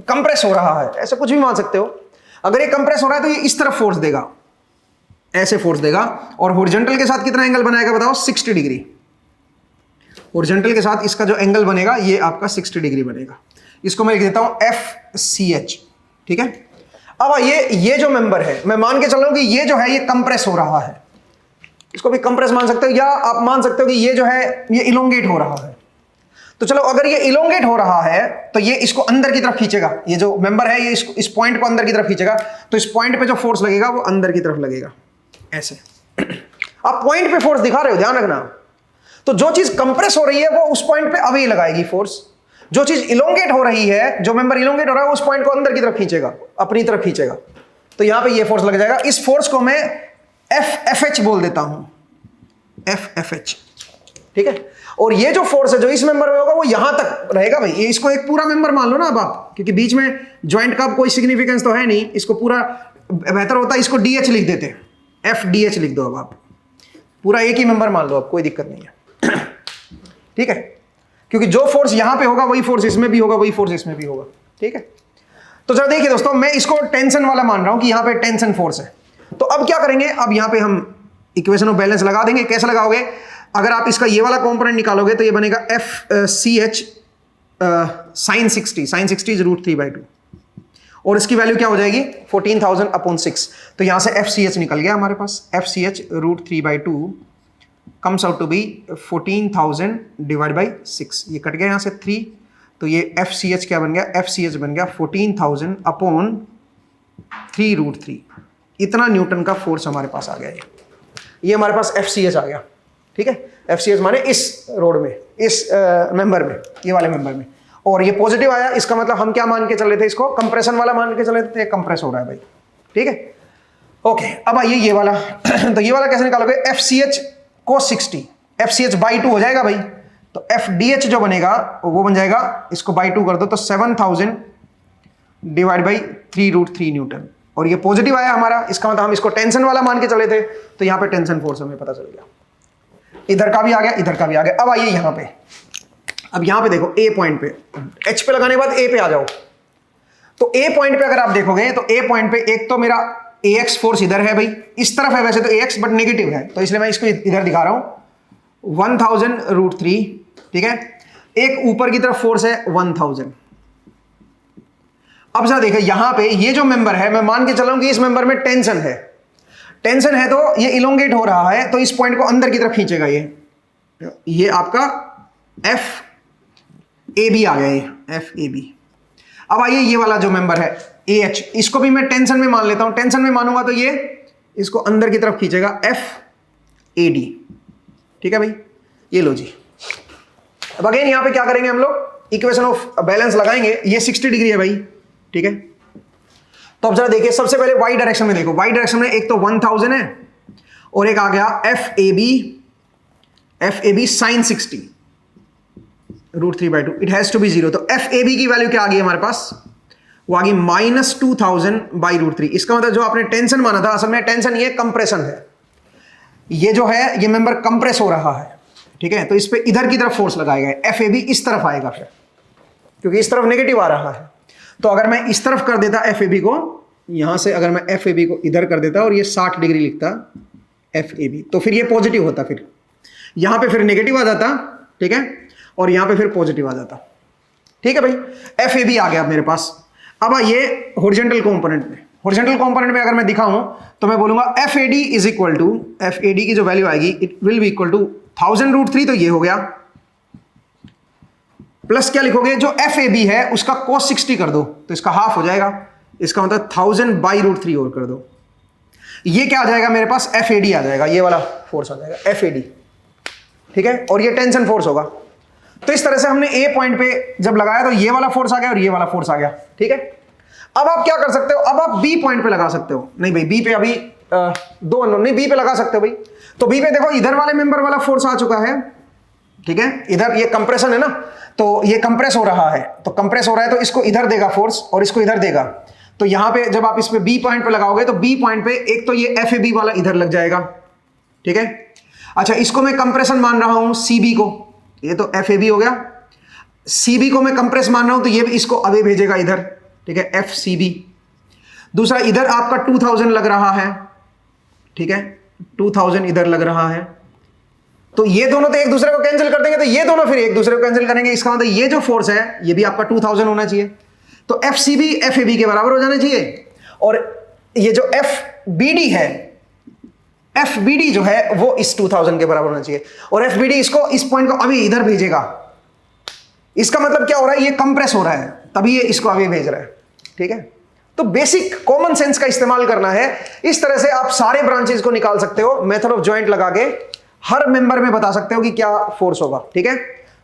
कंप्रेस हो रहा है, ऐसे कुछ भी मान सकते हो। अगर ये कंप्रेस हो रहा है तो ये इस तरफ फोर्स देगा, ऐसे फोर्स देगा, और हॉरिजॉन्टल के साथ कितना एंगल बनाएगा बताओ? 60 डिग्री। हॉरिजॉन्टल के साथ इसका जो एंगल बनेगा ये आपका 60 डिग्री बनेगा। इसको मैं लिख देता हूं FCH, ठीक है। अब ये जो मेंबर है, मैं मान के चल रहा हूं कि ये जो है ये कंप्रेस हो रहा है, इसको भी कंप्रेस मान सकते हो, या आप मान सकते हो कि ये जो है ये इलोंगेट हो रहा है। तो चलो, अगर ये इलोंगेट हो रहा है तो ये इसको अंदर की तरफ खींचेगा, ये जो मेंबर है ये इसको, इस पॉइंट को अंदर की तरफ खींचेगा, तो इस पॉइंट पे जो फोर्स लगेगा वो अंदर की तरफ लगेगा, ऐसे। आप पॉइंट पे फोर्स दिखा रहे हो, ध्यान रखना। तो जो चीज कंप्रेस हो रही है वो उस पॉइंट पे अभी लगाएगी फोर्स, जो चीज इलोंगेट हो रही है, जो मेंबर इलोंगेट हो रहा है उस पॉइंट को अंदर की तरफ खींचेगा, अपनी तरफ खींचेगा। तो यहां पे ये फोर्स लग जाएगा। इस फोर्स को मैं FFH बोल देता हूं, FFH, ठीक है। और ये जो फोर्स है जो इस मेंबर में होगा वो यहां तक रहेगा भाई। ये इसको एक पूरा मेंबर मान लो ना अब आप, क्योंकि बीच में ज्वाइंट का कोई सिग्निफिकेंस तो है नहीं, इसको पूरा बेहतर होता है इसको DH लिख देते, FDH लिख दो। अब आप पूरा एक ही मेंबर मान लो, अब कोई दिक्कत नहीं है, ठीक है। क्योंकि जो फोर्स यहां पे होगा वही फोर्स इसमें भी होगा, वही फोर्स इसमें भी होगा, ठीक है। तो जरा देखिए दोस्तों, मैं इसको टेंशन वाला मान रहा हूं कि यहां पे टेंशन फोर्स है। तो अब क्या करेंगे? अब यहां पे हम इक्वेशन ऑफ बैलेंस लगा देंगे। कैसे लगाओगे? अगर आप इसका ये वाला कंपोनेंट निकालोगे तो ये बनेगा FCH sin 60, sin 60 इज √3/2, और इसकी वैल्यू क्या हो जाएगी? 14000 अपॉन 6। तो यहां से FCH निकल गया हमारे पास, FCH √3/2 comes out to be 14000 divide by 6। ये कट गया यहां से 3, तो ये FCH क्या बन गया? FCH बन गया 14000 अपॉन 3√3। इतना न्यूटन का फोर्स हमारे पास आ गया। ये हमारे पास FCH आ गया, ठीक है। FCH माने इस रोड में, इस मेंबर में, ये वाले मेंबर में। और ये पॉजिटिव आया, इसका मतलब हम क्या मान के चले थे, इसको कंप्रेशन वाला मान के चले थे, कंप्रेस हो रहा है भाई, ठीक है। ओके, अब आइए ये वाला तो ये वाला कैसे निकालोगे, FCH cos 60, FCH बाई 2 हो जाएगा भाई, तो FDH जो बनेगा वो बन जाएगा, इसको बाई 2 कर दो तो 7000 डिवाइड बाई 3√3 न्यूटन, और ये पॉजिटिव आया हमारा, इसका मतलब हम इसको टेंशन वाला मान के चले थे, तो यहां पे टेंशन फोर्स हमें पता चल गया, इधर का भी आ गया, इधर का भी आ गया। अब आइए यहां पे, अब यहां पे देखो ए पॉइंट पे, H पे लगाने के बाद ए पे आ जाओ, तो ए पॉइंट पे अगर आप देखोगे तो ए पॉइंट पे एक तो मेरा AX फोर्स इधर है भाई, इस तरफ है वैसे तो AX बट नेगेटिव है, तो इसलिए मैं इसको इधर दिखा रहा हूं 1000√3, ठीक है। एक ऊपर की तरफ फोर्स है 1000। अब जरा देखिए यहां पे ये जो मेंबर है, मैं मान के चला हूं कि इस मेंबर में टेंशन है, टेंशन है तो ये इलोंगेट हो रहा है, तो इस पॉइंट को अंदर की तरफ खींचेगा, ये आपका FAB आ गया, ये FAB। अब आइए ये वाला जो मेंबर है AH, इसको भी मैं टेंशन में मान लेता हूं, टेंशन में मानूंगा तो ये इसको अंदर की तरफ खींचेगा FAD, ठीक है भाई, ये लो जी। अब अगेन यहां पे क्या करेंगे हम लोग, इक्वेशन ऑफ बैलेंस लगाएंगे, ये 60 डिग्री है भाई, ठीक है। तो अब जरा देखिए, सबसे पहले वाई डायरेक्शन में देखो, वाई डायरेक्शन में एक तो 1000 है और एक आ गया FAB sin 60 √3/2, it has to be 0, तो FAB की वैल्यू क्या आ गई हमारे पास, वो आ गई -2000/√3। इसका मतलब जो आपने टेंशन माना था, असल में टेंशन ये कंप्रेशन है, ये जो है ये मेंबर कंप्रेस हो रहा है, ठीक है, तो इस पे इधर की तरफ फोर्स लगाएगा, FAB इस तरफ आएगा फिर, क्योंकि इस तरफ नेगेटिव आ रहा है, तो अगर मैं इस तरफ कर देता FAB को, यहां से अगर मैं FAB को इधर कर देता और ये 60 डिग्री लिखता FAB, तो फिर ये पॉजिटिव होता, फिर यहां पे फिर नेगेटिव आ जाता, ठीक है, और यहां पे फिर पॉजिटिव आ जाता, ठीक है भाई। FAB आ गया मेरे पास। अब ये हॉरिजॉन्टल कंपोनेंट में, हॉरिजॉन्टल कंपोनेंट में अगर मैं दिखाऊं तो मैं बोलूंगा FAD is equal to, FAD की जो वैल्यू आएगी it will be equal to 1000√3, तो ये हो गया, प्लस क्या लिखोगे, जो FAB है उसका cos 60 कर दो तो इसका हाफ हो जाएगा, इसका मतलब 1000/√3 और कर दो, ये क्या आ जाएगा मेरे पास, FAD आ जाएगा, ये वाला फोर्स आ जाएगा FAD, ठीक है, और ये टेंशन फोर्स होगा। तो इस तरह से हमने ए पॉइंट पे जब लगाया तो ये वाला फोर्स आ गया और ये वाला फोर्स आ गया, ठीक है। अब आप क्या कर सकते हो, अब आप बी पॉइंट पे लगा सकते हो, नहीं भाई बी पे अभी दो अननोन, नहीं बी पे लगा सकते हो भाई, तो बी पे देखो इधर वाले मेंबर वाला फोर्स आ चुका है, ठीक है, इधर ये कंप्रेशन है ना, तो ये कंप्रेस हो रहा है, तो कंप्रेस हो रहा है तो इसको इधर देगा फोर्स और इसको इधर देगा, तो यहां पे जब आप इस पे बी पॉइंट पे लगाओगे तो बी पॉइंट पे एक तो ये FAB वाला इधर लग जाएगा, ठीक है। अच्छा, इसको मैं कंप्रेशन मान रहा हूं CB को, ये तो FAB हो गया, CB को मैं कंप्रेस मान रहा हूं तो ये भी इसको अवे भेजेगा इधर, ठीक है, FCB। दूसरा इधर आपका 2000 लग रहा है, ठीक है, 2000 इधर लग रहा है, तो ये दोनों तो एक दूसरे को कैंसिल कर देंगे, तो ये दोनों फिर एक दूसरे को कैंसिल करेंगे, इसका मतलब ये जो फोर्स है ये भी आपका 2000 होना चाहिए, तो FCB FAB के बराबर हो जाना चाहिए, और ये जो FBD है, FBD जो है वो इस 2000 के बराबर होना चाहिए, और FBD इसको इस पॉइंट को अभी इधर भेजेगा, इसका मतलब क्या हो रहा है, ये कंप्रेस हो रहा है तभी ये इसको अभी भेज रहा है, ठीक है। तो बेसिक कॉमन सेंस का इस्तेमाल करना है, इस तरह से आप सारे ब्रांचेस को निकाल सकते हो, मेथड ऑफ जॉइंट लगा के हर मेंबर में बता सकते हो कि क्या फोर्स होगा, ठीक है।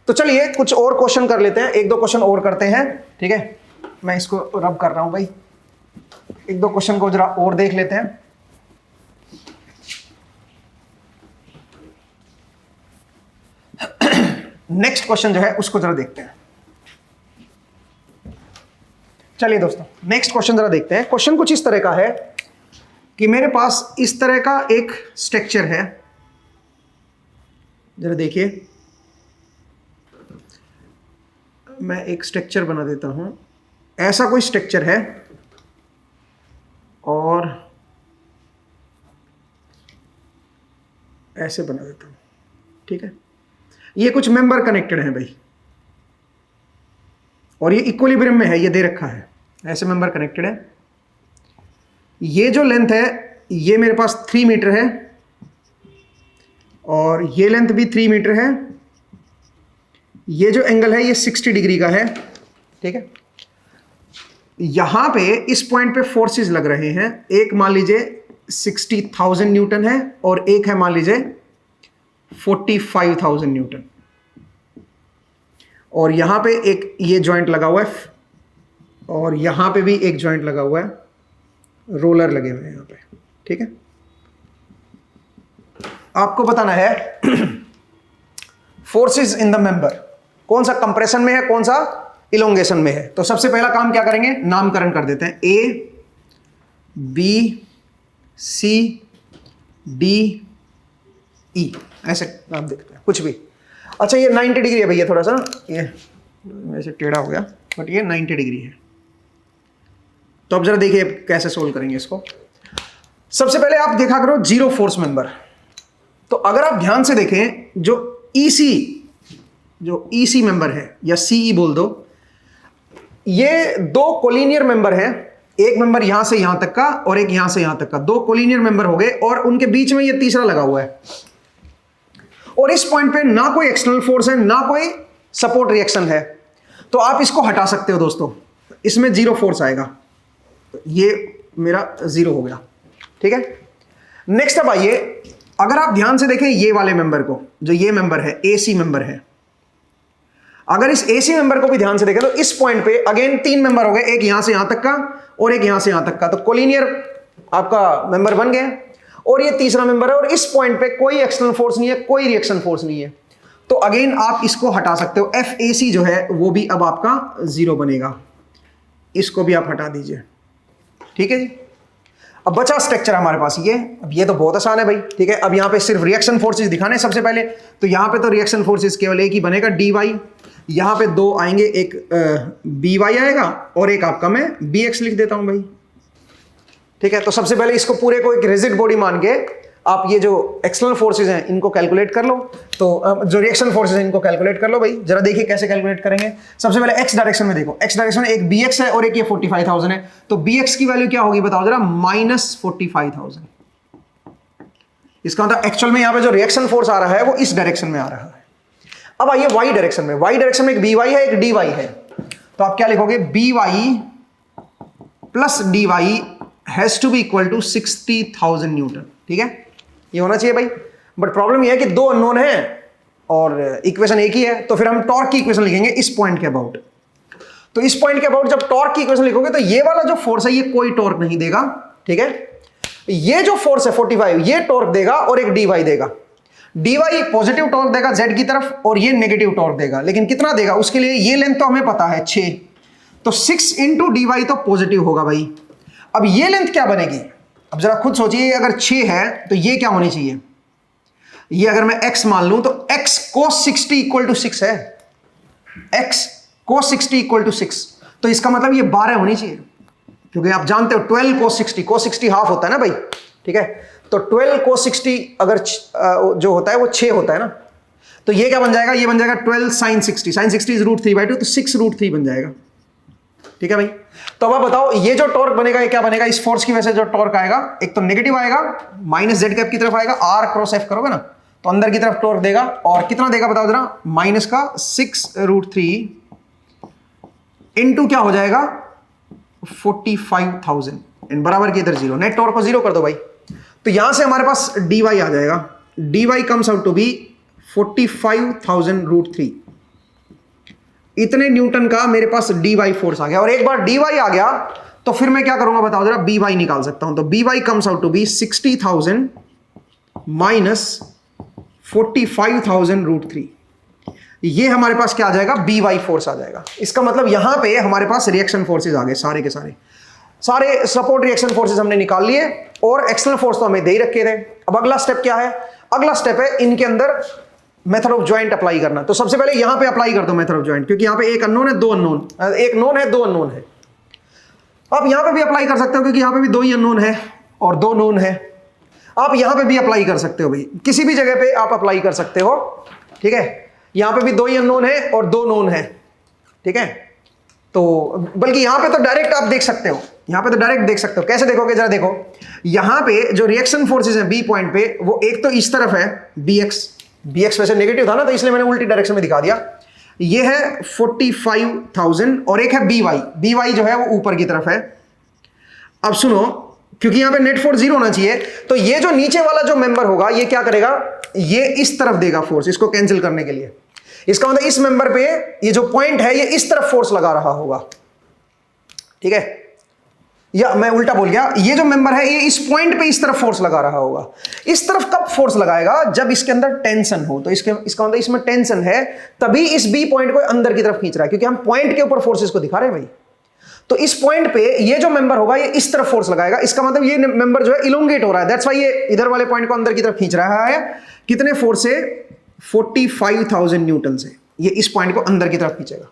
तो चलिए कुछ और क्वेश्चन कर लेते हैं, एक दो क्वेश्चन और करते हैं, ठीक है, मैं इसको रब कर रहा हूं भाई, एक दो क्वेश्चन को जरा और देख लेते हैं। नेक्स्ट क्वेश्चन जो है उसको जरा देखते हैं। चलिए दोस्तों नेक्स्ट क्वेश्चन जरा देखते हैं। क्वेश्चन कुछ इस तरह का है कि मेरे पास इस तरह का एक स्ट्रक्चर है, जरा देखिए, मैं एक स्ट्रक्चर बना देता हूं, ऐसा कोई स्ट्रक्चर है और ऐसे बना देता हूं, ठीक है। ये कुछ मेंबर कनेक्टेड हैं भाई, और ये इक्विलिब्रियम में है, ये दे रखा है, ऐसे मेंबर कनेक्टेड है। ये जो लेंथ है ये मेरे पास 3 मीटर है और ये लेंथ भी 3 मीटर है, ये जो एंगल है ये 60 डिग्री का है, ठीक है। यहां पे इस पॉइंट पे फोर्सेस लग रहे हैं, एक मान लीजिए 60,000 न्यूटन है और एक है मान लीजिए 45,000 न्यूटन, और यहां पे एक ये जॉइंट लगा हुआ है, और यहां पे भी एक जॉइंट लगा हुआ है, रोलर लगे हुए हैं यहां पे, ठीक है। आपको बताना है फोर्सेस इन द मेंबर, कौन सा कंप्रेशन में है, कौन सा इलोंगेशन में है। तो सबसे पहला काम क्या करेंगे, नामकरण कर देते हैं, A B C D E, ऐसे आप देखते हैं कुछ भी। अच्छा ये 90 डिग्री है भैया, थोड़ा सा ये वैसे टेढ़ा हो गया, बट ये 90 डिग्री है। तो अब जरा देखिए कैसे सोल्व करेंगे इसको। सबसे पहले आप देखा करो जीरो फोर्स मेंबर। तो अगर आप ध्यान से देखें, जो ईसी मेंबर है या सीई बोल दो, ये दो कोलिनियर मेंबर हैं, एक मेंबर यहां से यहां तक का और एक यहां से यहां तक का, दो कोलिनियर मेंबर हो गए, और उनके बीच में ये तीसरा लगा हुआ है। और इस पॉइंट पे ना कोई एक्सटर्नल फोर्स है, ना कोई सपोर्ट रिएक्शन है, तो आप इसको हटा सकते हो दोस्तों, इसमें जीरो फोर्स आएगा। ये मेरा जीरो हो गया, ठीक है। नेक्स्ट अब आइए, अगर आप ध्यान से देखें ये वाले मेंबर को, जो ये मेंबर है एसी मेंबर है, अगर इस एसी मेंबर को भी ध्यान से देखें तो इस पॉइंट पे अगेन तीन मेंबर हो गए, एक यहां से यहां तक का और एक यहां से यहां तक का, तो कोलिनियर आपका मेंबर बन गए, और ये तीसरा मेंबर है, और इस पॉइंट पे कोई एक्सटर्नल फोर्स नहीं है, कोई रिएक्शन फोर्स नहीं है, तो अगेन आप इसको हटा सकते हो। एफ ए सी जो है वो भी अब आपका जीरो बनेगा, इसको भी आप हटा दीजिए, ठीक है जी। अब बचा स्ट्रक्चर हमारे पास ये, अब ये तो बहुत आसान है भाई, ठीक है। अब यहाँ पे सिर्फ रिएक्शन फोर्सेस दिखाने सबसे पहले, तो यहाँ पे तो रिएक्शन फोर्सेस केवल एक ही बनेगा, डी वाई, यहाँ पे दो आएंगे, एक बी वाई आएगा और एक आपका मैं बी एक्स लिख देता हूँ भाई, ठीक है। तो सबसे पहले इसको पूरे को एक रिजिड बॉडी मान के आप ये जो एक्सटर्नल फोर्सेस हैं इनको कैलकुलेट कर लो, तो जो रिएक्शन फोर्सेस हैं इनको कैलकुलेट कर लो भाई। जरा देखिए कैसे कैलकुलेट करेंगे। सबसे पहले एक्स डायरेक्शन में देखो, एक्स डायरेक्शन में एक बी एक्स है और एक ये 45,000 है, तो बी एक्स की वैल्यू क्या होगी बताओ जरा, -45,000। इसका मतलब एक्चुअल में यहाँ पे जो रिएक्शन फोर्स आ रहा है वो इस डायरेक्शन में आ रहा है। अब आइए वाई डायरेक्शन में, वाई डायरेक्शन में एक बी वाई है, एक डी वाई है, तो आप क्या लिखोगे, b y plus d y has to be equal to 60,000 newton, ठीक है, ये होना चाहिए भाई। बट प्रॉब्लम ये है कि दो अननोन है और इक्वेशन एक ही है, तो फिर हम टॉर्क की इक्वेशन लिखेंगे इस पॉइंट के अबाउट। तो इस पॉइंट के अबाउट जब टॉर्क की इक्वेशन लिखोगे तो ये वाला जो फोर्स है ये कोई टॉर्क नहीं देगा, ठीक है। ये जो फोर्स है 45 ये टॉर्क देगा और एक डी वाई देगा, डी वाई पॉजिटिव टॉर्क देगा जेड की तरफ और ये नेगेटिव टॉर्क देगा, लेकिन कितना देगा उसके लिए ये लेंथ तो हमें पता है 6, तो 6 इंटू डी वाई तो पॉजिटिव होगा भाई। अब ये लेंथ क्या बनेगी, अब जरा खुद सोचिए, अगर 6 है तो ये क्या होनी चाहिए, ये अगर मैं x मान लूं तो x cos 60 इक्वल टू 6 है, x cos 60 इक्वल टू 6, तो इसका मतलब ये 12 होनी चाहिए, क्योंकि आप जानते हो 12 cos 60 हाफ होता है ना भाई, ठीक है। तो 12 cos 60 अगर जो होता है वो 6 होता है ना, तो ये क्या बन जाएगा, ये बन जाएगा 12 sin 60, sin 60 इज √3/2, तो 6 √3 बन जाएगा, ठीक है भाई। तो अब आप बताओ ये जो टॉर्क बनेगा ये क्या बनेगा, इस फोर्स की वजह से जो टॉर्क आएगा एक तो नेगेटिव आएगा, माइनस जेड कैप की तरफ आएगा, आर क्रॉस एफ करोगे ना तो अंदर की तरफ टॉर्क देगा, और कितना देगा बताओ जरा, माइनस का 6√3 इंटू क्या हो जाएगा 45,000 एंड बराबर की इधर जीरो, नेट टॉर्क को जीरो कर दो भाई। तो यहां से हमारे पास डी वाई आ जाएगा, d y comes out to be 45,000√3, इतने न्यूटन का मेरे पास डी वाई फोर्स आ गया। और एक बार डी वाई आ गया तो फिर मैं क्या करूंगा बताओ जरा, बी वाई निकाल सकता हूं, तो b y comes out to be 60,000 minus 45,000√3, ये हमारे पास क्या आ जाएगा, बी वाई फोर्स आ जाएगा। इसका मतलब यहां पे हमारे पास रिएक्शन फोर्सेज आ गए, सारे के सारे सपोर्ट रिएक्शन फोर्सेज हमने निकाल लिए, और एक्सटर्नल फोर्स तो हमें दे ही रखे थे। अब अगला स्टेप क्या है, अगला स्टेप है इनके अंदर मेथड ऑफ ज्वाइंट अप्लाई करना। तो सबसे पहले यहां पे अप्लाई कर दो मेथड ऑफ ज्वाइंट, क्योंकि यहां पे एक अननोन है, दो अननोन, एक नोन है, दो अननोन है। आप यहां पे भी अप्लाई कर सकते हो, क्योंकि यहां पे भी दो ही अननोन है और दो नोन है। आप यहां पे भी अप्लाई कर सकते हो भाई, किसी भी जगह पे आप अप्लाई कर सकते हो, ठीक है। यहां पे भी दो ही अननोन है और दो नोन है, ठीक है। तो बल्कि यहां पे तो डायरेक्ट आप देख सकते हो, यहां पे तो डायरेक्ट देख सकते हो। कैसे देखोगे जरा देखो, यहां पे जो रिएक्शन फोर्सेज हैं बी पॉइंट पे, वो एक तो इस तरफ है बी एक्स वैसे नेगेटिव था ना, तो इसलिए मैंने उल्टी डायरेक्शन में दिखा दिया। ये है 45,000 और एक है बी वाई जो है वो ऊपर की तरफ है। अब सुनो, क्योंकि यहां पे नेट फोर्स 0 होना चाहिए, तो ये जो नीचे वाला जो मेंबर होगा ये क्या करेगा, ये इस तरफ देगा फोर्स, इसको कैंसिल करने के लिए। इसका मतलब इस मेंबर पे ये जो पॉइंट है ये इस तरफ फोर्स लगा रहा होगा, ठीक है, या मैं उल्टा बोल गया, ये जो मेंबर है ये इस पॉइंट पे इस तरफ फोर्स लगा रहा होगा। इस तरफ कब फोर्स लगाएगा? जब इसके अंदर टेंशन हो। तो इसका मतलब इसमें टेंशन है, तभी इस बी पॉइंट को अंदर की तरफ खींच रहा है, क्योंकि हम पॉइंट के ऊपर फोर्सेस को दिखा रहे हैं भाई। तो इस पॉइंट पे ये जो मेंबर होगा ये इस तरफ फोर्स लगाएगा, इसका मतलब ये मेंबर जो है इलोंगेट हो रहा है, दैट्स व्हाई ये इधर वाले पॉइंट को अंदर की तरफ खींच रहा है। कितने फोर्स से? 45,000 न्यूटन से ये इस पॉइंट को अंदर की तरफ खींचेगा।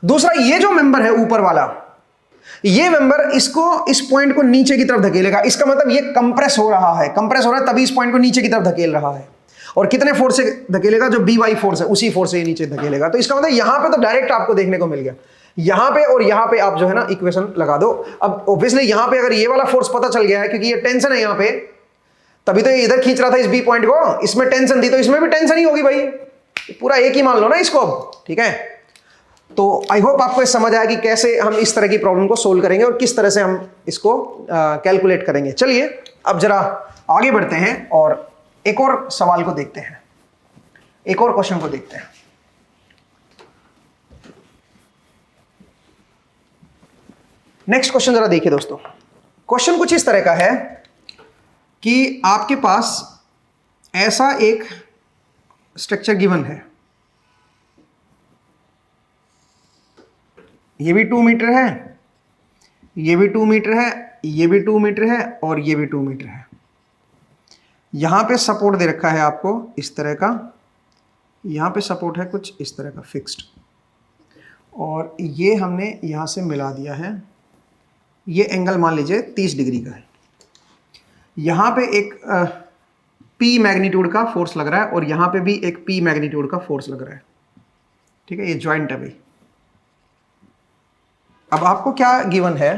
दूसरा, ये जो मेंबर है ऊपर वाला, ये मेंबर इसको इस पॉइंट को नीचे की तरफ धकेलेगा। इसका मतलब ये कंप्रेस हो रहा है, कंप्रेस हो रहा है तभी इस पॉइंट को नीचे की तरफ धकेल रहा है। और कितने फोर्स से धकेलेगा? जो बी वाई फोर्स है उसी फोर्स से नीचे धकेलेगा। तो इसका मतलब यहां पे तो डायरेक्ट आपको देखने को मिल गया, यहां पे और यहां पे आप जो है ना इक्वेशन लगा दो। अब ऑब्वियसली यहां पे अगर ये वाला फोर्स पता चल गया है, क्योंकि ये टेंशन है यहां पे, तभी तो ये इधर खींच रहा था इस बी पॉइंट को, इसमें टेंशन थी तो इसमें भी टेंशन ही होगी भाई, पूरा एक ही मान लो ना इसको अब, ठीक है। तो आई होप आपको ये समझ आया कि कैसे हम इस तरह की प्रॉब्लम को सोल्व करेंगे और किस तरह से हम इसको कैलकुलेट करेंगे। चलिए अब जरा आगे बढ़ते हैं और एक और सवाल को देखते हैं, एक और क्वेश्चन को देखते हैं। नेक्स्ट क्वेश्चन जरा देखिए दोस्तों। क्वेश्चन कुछ इस तरह का है कि आपके पास ऐसा एक स्ट्रक्चर गिवन है, ये भी 2 मीटर है, ये भी 2 मीटर है, ये भी 2 मीटर है और ये भी 2 मीटर है। यहां पे सपोर्ट दे रखा है आपको इस तरह का, यहां पे सपोर्ट है कुछ इस तरह का फिक्स्ड, और ये हमने यहां से मिला दिया है। ये एंगल मान लीजिए 30 डिग्री का है। यहां पे एक P मैग्नीट्यूड का फोर्स लग रहा है और यहां पे भी एक P मैग्नीट्यूड का फोर्स लग रहा है, ठीक है, ये ज्वाइंट है भाई। अब आपको क्या गिवन है?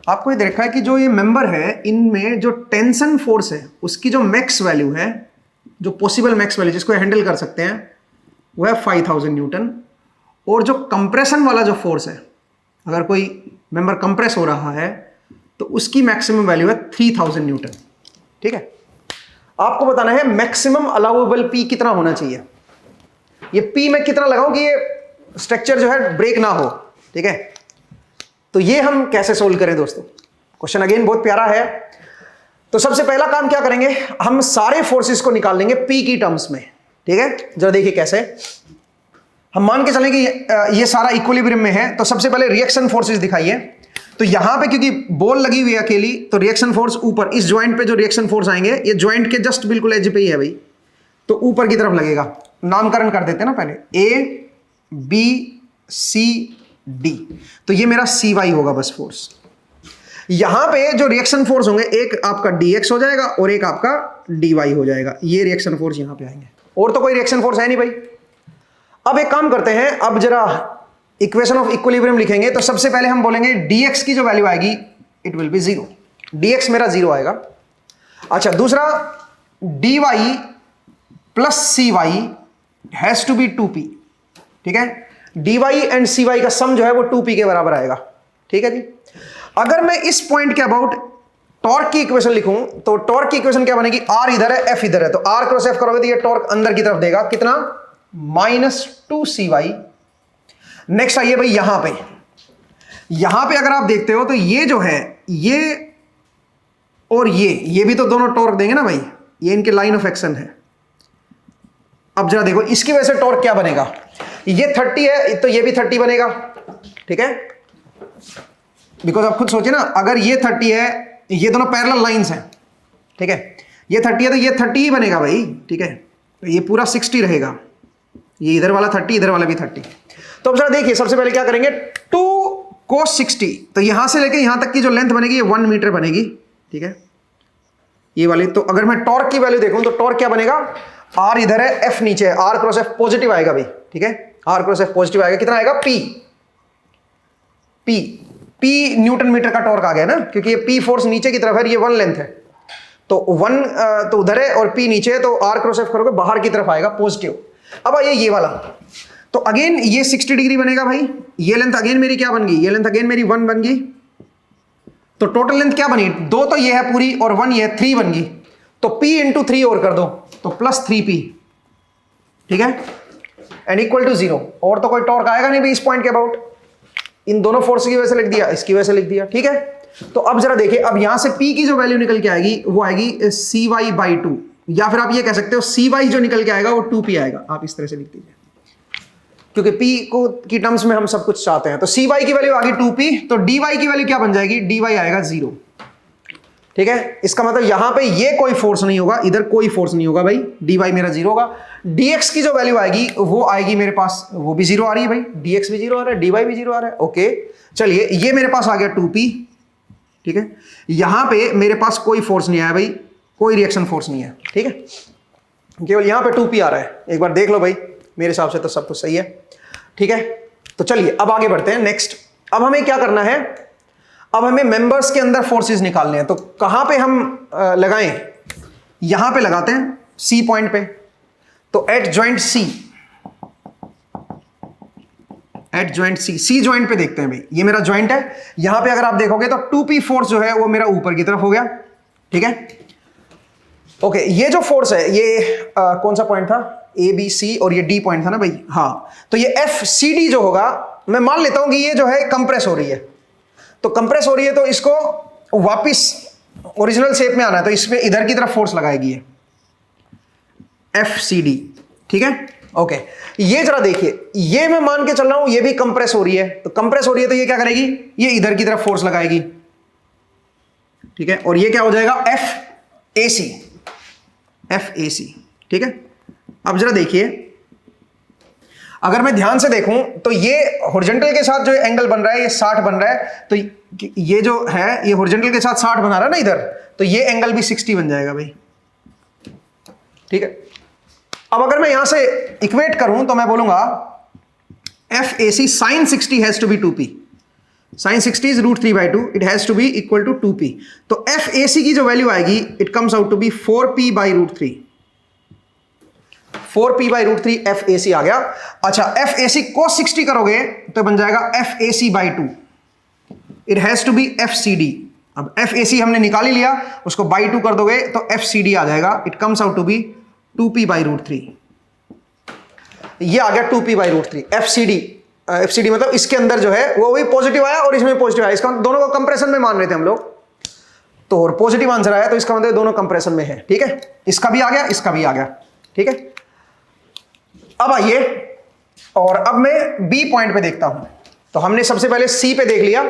आपको ये देखा है कि जो ये मेंबर है इनमें जो टेंशन फोर्स है उसकी जो मैक्स वैल्यू है, जो पॉसिबल मैक्स वैल्यू जिसको हैंडल कर सकते हैं, वो है 5000 न्यूटन। और जो कंप्रेशन वाला जो फोर्स है, अगर कोई मेंबर कंप्रेस हो रहा है तो उसकी मैक्सिमम वैल्यू है 3000 न्यूटन, ठीक है। आपको बताना है मैक्सिमम अलाउएबल पी कितना होना चाहिए। ये पी मैं कितना लगाऊं कि ये स्ट्रक्चर जो है ब्रेक ना हो, ठीक है। तो ये हम कैसे सोल्व करें दोस्तों? क्वेश्चन अगेन बहुत प्यारा है। तो सबसे पहला काम क्या करेंगे, हम सारे फोर्सेस को निकाल लेंगे पी की टर्म्स में, ठीक है। जरा देखिए कैसे। हम मान के चलें कि ये सारा इक्विलिब्रियम में है, तो सबसे पहले रिएक्शन फोर्सेस दिखाइए। तो यहां पे क्योंकि बॉल लगी हुई है अकेली, तो रिएक्शन फोर्स ऊपर इस ज्वाइंट पे जो रिएक्शन फोर्स आएंगे, ये ज्वाइंट के जस्ट बिल्कुल एज पे ही है भाई, तो ऊपर की तरफ लगेगा। नामकरण कर देते हैं ना पहले, ए बी सी डी, तो ये मेरा सी वाई होगा बस फोर्स। यहां पे जो रिएक्शन फोर्स होंगे, एक आपका डी एक्स हो जाएगा और एक आपका डी वाई हो जाएगा। ये रिएक्शन फोर्स यहां पे आएंगे, और तो कोई रिएक्शन फोर्स है नहीं भाई। अब एक काम करते हैं, अब जरा इक्वेशन ऑफ इक्विलिब्रियम लिखेंगे। तो सबसे पहले हम बोलेंगे dx की जो वैल्यू आएगी इट विल बी 0, dx मेरा 0 आएगा। अच्छा, दूसरा dy plus cy has to be 2p, ठीक है। dy एंड cy का सम जो है वो 2p के बराबर आएगा, ठीक है जी। अगर मैं इस पॉइंट के अबाउट टॉर्क की इक्वेशन लिखूं, तो टॉर्क की इक्वेशन क्या बनेगी, r इधर है f इधर है, तो r क्रॉस f करोगे तो ये टॉर्क अंदर की तरफ देगा, कितना, -2cy। नेक्स्ट आइए भाई यहां पे अगर आप देखते हो तो ये जो है ये और ये भी तो दोनों टॉर्क देंगे ना भाई, ये इनके लाइन ऑफ एक्शन है। अब जरा देखो इसकी वजह से टॉर्क क्या बनेगा, ये 30 है तो ये भी 30 बनेगा, ठीक है। बिकॉज आप खुद सोचिए ना, अगर ये 30 है, ये दोनों पैरेलल लाइंस हैं, ठीक है, ये 30 है तो ये 30 ही बनेगा भाई, ठीक है। तो ये पूरा 60 रहेगा, ये इधर वाला 30, इधर वाला भी 30। तो अब जरा देखिए, सबसे पहले क्या करेंगे, 2 cos 60, तो यहां से लेके यहां तक की जो लेंथ बनेगी ये 1 मीटर बनेगी, ठीक है, ये वाली। तो अगर मैं टॉर्क की वैल्यू देखूं तो टॉर्क क्या बनेगा, r इधर है, f नीचे है, r क्रॉस f पॉजिटिव आएगा भाई, ठीक है, r क्रॉस f पॉजिटिव आएगा, कितना आएगा, p न्यूटन मीटर का टॉर्क आ गया ना, क्योंकि ये p फोर्स नीचे की तरफ है, ये 1 लेंथ है, तो 1 तो उधर है और p नीचे है, तो r क्रॉस f करोगे बाहर की तरफ आएगा पॉजिटिव। अब आइए ये वाला, तो अगेन ये 60 डिग्री बनेगा भाई, ये लेंथ अगेन मेरी क्या बन गई, ये लेंथ अगेन मेरी 1 बन गई, तो टोटल लेंथ क्या बनी, 2 तो ये है पूरी और 1 ये है, 3 बन गई। तो p इंटू 3 और कर दो तो +3p, ठीक है, एंड इक्वल टू 0। और तो कोई टॉर्क आएगा नहीं भी इस पॉइंट के अबाउट, इन दोनों फोर्स की वजह से लिख दिया, इसकी वजह से लिख दिया। ठीक है, तो अब जरा देखिए, अब यहां से P की जो वैल्यू निकल के आएगी वो आएगी CY/2, या फिर आप ये कह सकते हो CY जो निकल के आएगा वो 2P आएगा। आप इस तरह से लिख दीजिए, क्योंकि P को की टर्म्स में हम सब कुछ चाहते हैं। तो CY की वैल्यू आ गई 2P, तो DY की वैल्यू क्या बन जाएगी, DY आएगा 0। ठीक है, इसका मतलब यहां पे ये कोई फोर्स नहीं होगा, इधर कोई फोर्स नहीं होगा भाई, DY मेरा 0 होगा। DX की जो वैल्यू आएगी वो आएगी मेरे पास, वो भी 0 आ रही है भाई, DX भी 0 आ रहा है, DY भी 0 आ रहा है। ओके, चलिए ये मेरे पास आ गया 2P। ठीक है, यहां पे मेरे पास कोई फोर्स नहीं आया भाई, कोई रिएक्शन फोर्स नहीं है। ठीक है, केवल यहां पे 2P आ रहा है। एक बार देख लो भाई, मेरे हिसाब से तो सब कुछ सही है। ठीक है, तो चलिए अब आगे बढ़ते हैं नेक्स्ट। अब हमें क्या करना है, अब हमें मेंबर्स के अंदर फोर्सेस निकालने हैं। तो कहां पे हम लगाएं, यहां पे लगाते हैं सी पॉइंट पे। तो at joint C, at joint C joint पे देखते हैं भाई, ये मेरा जॉइंट है। यहां पे अगर आप देखोगे तो 2P फोर्स जो है वो मेरा ऊपर की तरफ हो गया। ठीक है, ओके, ये जो फोर्स है ये कौन सा पॉइंट था, ABC, और ये D पॉइंट था ना भाई। हाँ, तो ये FCD जो होगा, मैं मान लेता हूं कि ये जो है कंप्रेस हो रही है। तो कंप्रेस हो रही है तो इसको वापस ओरिजिनल शेप में आना है, तो इसमें इधर की तरफ फोर्स लगाएगी ये FCD। ठीक है, ओके, ये जरा देखिए, ये मैं मान के चल रहा हूं ये भी कंप्रेस हो रही है। तो कंप्रेस हो रही है तो ये क्या करेगी, ये इधर की तरफ फोर्स लगाएगी। ठीक है, और ये क्या हो जाएगा, FAC। ठीक है, अब जरा देखिए, अगर मैं ध्यान से देखूं तो ये हॉरिजॉन्टल के साथ जो एंगल बन रहा है ये 60 बन रहा है। तो ये जो है ये हॉरिजॉन्टल के साथ 60 बना रहा है ना इधर, तो ये एंगल भी 60 बन जाएगा भाई। ठीक है, अब अगर मैं यहां से इक्वेट करूं तो मैं बोलूंगा FAC sin 60 has to be 2P। sin 60 is √3/2, it has to be equal to 2P। तो FAC की जो वैल्यू आएगी, it comes out to be 4P/√3। 4P/√3 FAC आ गया। अच्छा, FAC cos 60 करोगे तो बन जाएगा FAC/2। It has to be FCD। अब FAC हमने निकाल ही लिया, उसको by 2 कर दोगे तो FCD आ जाएगा। It comes out to be 2P/√3। ये आ गया 2P/√3 FCD मतलब इसके अंदर जो है वो भी पॉजिटिव आया और इसमें पॉजिटिव आया। इसका दोनों को कंप्रेशन में मान रहे थे हम लोग, तो और पॉजिटिव आंसर आया, तो इसका मतलब दोनों कंप्रेशन में है। ठीक है, इसका भी आ गया, इसका भी आ गया। ठीक है, अब आइए, और अब मैं B पॉइंट पे देखता हूं। तो हमने सबसे पहले C पे देख लिया,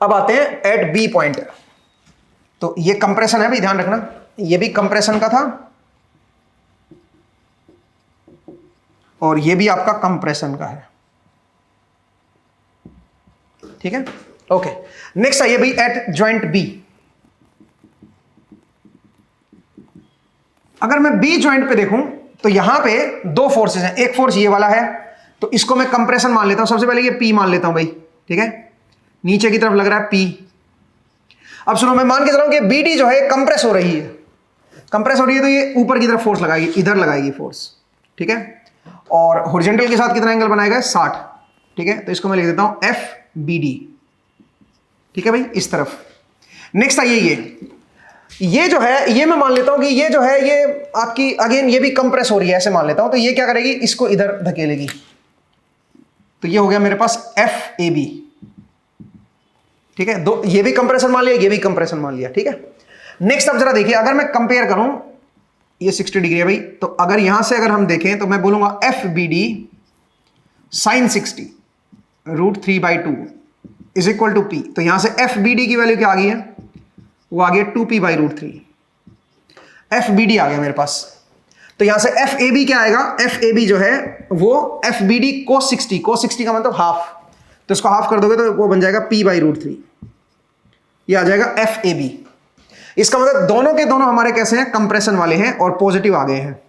अब आते हैं एट B पॉइंट। तो ये कंप्रेशन है भी, ध्यान रखना, ये भी कंप्रेशन का था और ये भी आपका कंप्रेशन का है। ठीक है, ओके, नेक्स्ट आइए भाई एट जॉइंट B। अगर मैं B जॉइंट पे देखूं तो यहां पे दो फोर्सेस हैं। एक फोर्स ये वाला है, तो इसको मैं कंप्रेशन मान लेता हूं। सबसे पहले ये P मान लेता हूं भाई। ठीक है, नीचे की तरफ लग रहा है P। अब सुनो, मैं मान के चल रहा हूं कि BD जो है कंप्रेस हो रही है, कंप्रेस हो रही है, तो ये ऊपर की तरफ फोर्स लगाएगी, इधर लगाएगी फोर्स। ठीक है, और हॉरिजॉन्टल के साथ कितना एंगल बनाएगा, 60। ठीक है, तो इसको मैं लिख देता हूं FBD। ठीक है भाई, इस तरफ। नेक्स्ट आइए, ये जो है, ये मैं मान लेता हूं कि ये जो है ये आपकी अगेन ये भी कंप्रेस हो रही है, ऐसे मान लेता हूं। तो ये क्या करेगी, इसको इधर धकेलेगी, तो ये हो गया मेरे पास FAB। ठीक है, दो, ये भी कंप्रेशन मान लिया, ये भी कंप्रेशन मान लिया। ठीक है, नेक्स्ट अब जरा देखिए, अगर मैं कंपेयर करूं, ये 60 डिग्री है भाई, तो अगर यहां से अगर हम देखें तो मैं बोलूंगा FBD sin 60 √3/2 is equal to P। तो यहां से FBD की वैल्यू क्या आ गई है, वो आ गया 2P/√3। FBD आ गया मेरे पास। तो यहां से FAB क्या आएगा, FAB जो है वो FBD cos 60, cos 60 का मतलब हाफ, तो इसको हाफ कर दोगे तो वो बन जाएगा P/√3। ये आ जाएगा FAB। इसका मतलब दोनों के दोनों हमारे कैसे हैं, कंप्रेशन वाले हैं और पॉजिटिव आ गए हैं।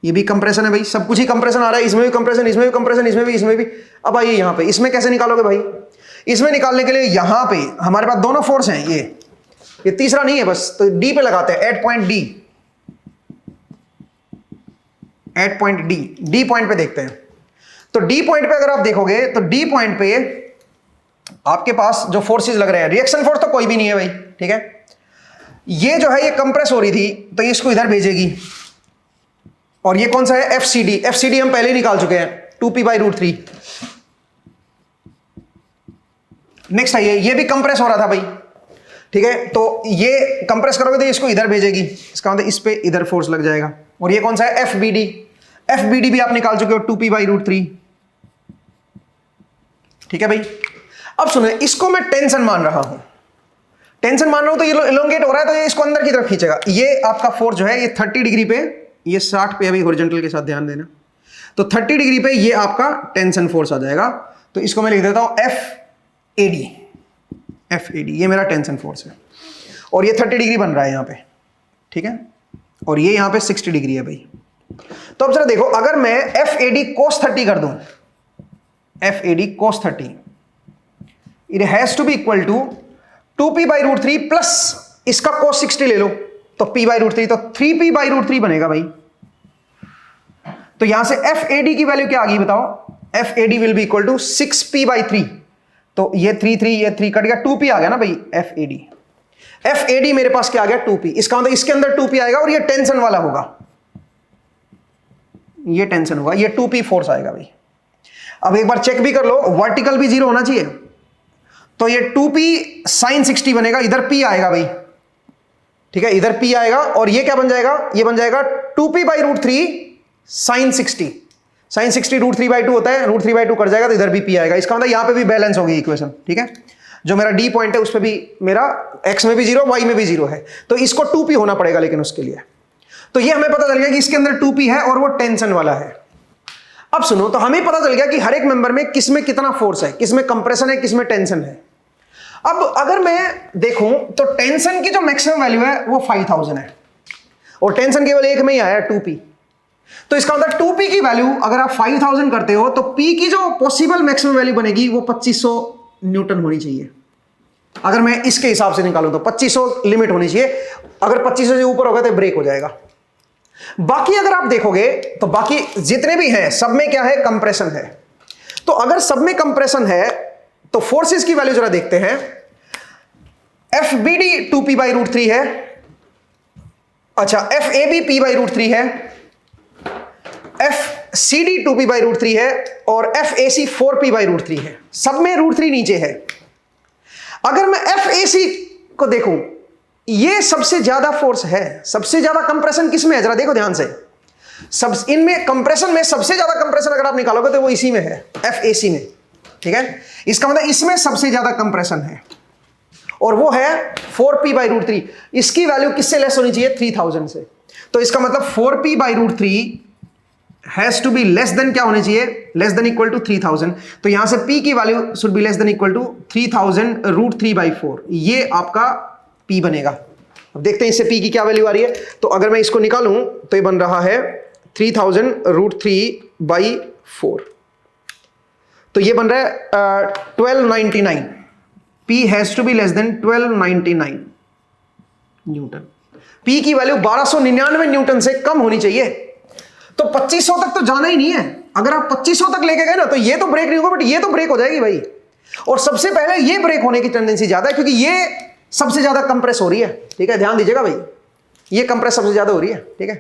ये भी कंप्रेशन है भाई, सब कुछ ही कंप्रेशन आ रहा है, इसमें भी कंप्रेशन, इसमें भी कंप्रेशन, इसमें भी, इसमें भी। अब आइए यहां पे, इसमें कैसे निकालोगे भाई, इसमें निकालने के लिए यहां पे हमारे पास दोनों फोर्स हैं, ये तीसरा नहीं है बस, तो D पे लगाते हैं, at point D, at point D point पे देखते हैं। तो D पॉइंट पे अगर आप देखोगे तो D पॉइंट पे आपके पास जो फोर्सेस लग रहे हैं, रिएक्शन फोर्स तो कोई भी नहीं है भाई। ठीक है, ये जो है ये कंप्रेस हो रही थी, तो इसको इधर भेजेगी, और ये कौन सा है, FCD। FCD हम पहले ही निकाल चुके हैं, 2p/√3। नेक्स्ट आइए, ये भी कंप्रेस हो रहा था भाई, ठीक है, तो ये कंप्रेस करोगे तो इसको इधर भेजेगी, इसका मतलब इस पे इधर फोर्स लग जाएगा। और ये कौन सा है, FBD। FBD भी आप निकाल चुके हो, 2p/√3, ठीक है भाई। अब सुनो, इसको मैं टेंशन मान रहा हूं, टेंशन मान रहा हूं तो ये इलोंगेट हो रहा है, तो ये इसको अंदर की तरफ खींचेगा। ये आपका फोर्स जो है ये 30 डिग्री पे, ये 60 पे, अभी हॉरिजॉन्टल के साथ ध्यान देना, तो 30 डिग्री पे ये आपका टेंशन फोर्स आ जाएगा। तो इसको मैं लिख देता हूं FAD। FAD ये मेरा टेंशन फोर्स है, और ये 30 डिग्री बन रहा है यहां पे, ठीक है, और ये यहां पे 60 डिग्री है भाई। तो अब जरा देखो, अगर मैं FAD cos 30 कर दूं, FAD cos 30, it has to be equal to 2p/√3 plus इसका cos 60 ले लो, तो p/√3, तो 3p/√3 बनेगा भाई। तो यहां से FAD की वैल्यू क्या आ गई बताओ, FAD will be equal to 6p/3, तो ये 3 ये 3 कट गया, 2p आ गया ना भाई। FAD मेरे पास क्या आ गया, 2p। इसका मतलब इसके अंदर 2p आएगा, और ये टेंशन वाला होगा, ये टेंशन होगा, ये 2p फोर्स आएगा भाई। अब एक बार चेक भी कर लो, वर्टिकल भी 0 होना चाहिए, तो ये 2p sin 60 बनेगा, इधर p आएगा भाई, ठीक है, इधर p आएगा, और ये क्या बन जाएगा, ये बन जाएगा 2p/√3 sin 60। sin 60 √3/2 होता है, √3/2 कर जाएगा, तो इधर भी p आएगा। इसका मतलब यहां पे भी बैलेंस होगी इक्वेशन, ठीक है। जो मेरा d पॉइंट है उस पर भी मेरा x में भी 0, y में भी 0 है, तो इसको 2p होना पड़ेगा लेकिन उसके लिए। तो ये हमें पता चल गया कि इसके अंदर 2p है और वो टेंशन वाला है। अब सुनो, तो हमें पता चल गया कि हर एक मेंबर में किस में कितना फोर्स है, किस में कंप्रेशन है, किस में टेंशन है। अब अगर मैं देखूं तो टेंशन की जो मैक्सिमम वैल्यू है वो 5000 है, और टेंशन केवल एक में ही आया 2p। तो इसका मतलब 2p की वैल्यू अगर आप 5000 करते हो, तो p की जो पॉसिबल मैक्सिमम वैल्यू बनेगी वो 2500 न्यूटन होनी चाहिए। अगर मैं इसके हिसाब से निकालूं तो 2500 लिमिट होनी चाहिए, अगर 2500 से ऊपर होगा तो ब्रेक हो जाएगा। बाकी अगर आप देखोगे तो बाकी जितने भी हैं सब में क्या है, कंप्रेशन है। तो अगर सब में कंप्रेशन है तो फोर्सेस की वैल्यू जरा देखते हैं। FBD 2p/√3 है, अच्छा FAB p/√3 है, FCD 2p/√3 है, और FAC 4p/√3 है। सब में √3 नीचे है। अगर मैं FAC को देखूं, ये सबसे ज्यादा फोर्स है, सबसे ज्यादा कंप्रेशन किस में है, जरा देखो ध्यान से। सब इनमें कंप्रेशन में सबसे ज्यादा कंप्रेशन अगर आप निकालोगे तो वो इसी में है, FAC में, ठीक है। इसका मतलब इसमें सबसे ज्यादा कंप्रेशन है, और वो है 4p/√3। इसकी वैल्यू किससे लेस होनी चाहिए, 3000 से। तो इसका मतलब 4p/√3 has to be less than क्या होने चाहिए, लेस देन इक्वल टू 3000। तो यहां से p की value should be less than equal to 3000 √3/4, ये आपका p बनेगा। अब देखते हैं इससे p की क्या वैल्यू आ रही है। तो अगर मैं इसको निकालूं तो ये बन रहा है 3000 √3/4, तो ये बन रहा है 1299। p has to be less than 1299 newton. p की वैल्यू 1299 न्यूटन से कम होनी चाहिए। तो 2500 तक तो जाना ही नहीं है। अगर आप 2500 तक लेके गए ना तो ये तो ब्रेक नहीं होगा, बट ये तो ब्रेक हो जाएगी भाई। और सबसे पहले ये ब्रेक होने की टेंडेंसी ज्यादा है, क्योंकि ये सबसे ज्यादा कंप्रेस हो रही है, ठीक है, ध्यान दीजिएगा भाई, ये कंप्रेस सबसे ज्यादा हो रही है, ठीक है।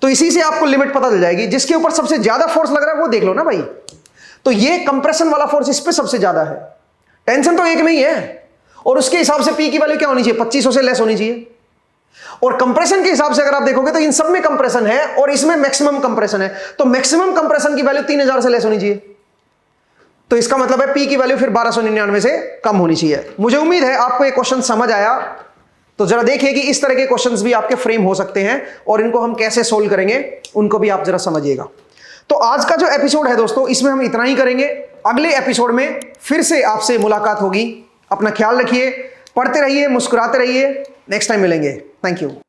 तो इसी से आपको लिमिट पता चल जाएगी। जिसके ऊपर सबसे ज्यादा फोर्स लग रहा है वो देख लो ना भाई। तो ये कंप्रेशन वाला फोर्स इस पे सबसे ज्यादा है, टेंशन तो एक में ही है, और उसके हिसाब से p की वैल्यू क्या होनी चाहिए, 2500 से लेस होनी चाहिए। और कंप्रेशन के हिसाब से अगर आप देखोगे तो इन सब में कंप्रेशन है और इसमें मैक्सिमम कंप्रेशन है, तो मैक्सिमम कंप्रेशन की वैल्यू 3000 से लेस होनी चाहिए। तो इसका मतलब है p की वैल्यू फिर 1299 से कम होनी चाहिए। मुझे उम्मीद है आपको ये क्वेश्चन समझ आया। तो जरा देखिए कि इस तरह के क्वेश्चंस भी आपके फ्रेम हो सकते हैं, और इनको हम कैसे सोल्व करेंगे उनको भी आप जरा समझिएगा। तो आज का जो एपिसोड है दोस्तों, इसमें हम इतना ही करेंगे। अगले एपिसोड में फिर से आपसे मुलाकात होगी। अपना ख्याल रखिए, पढ़ते रहिए, मुस्कुराते रहिए। नेक्स्ट टाइम मिलेंगे। Thank you.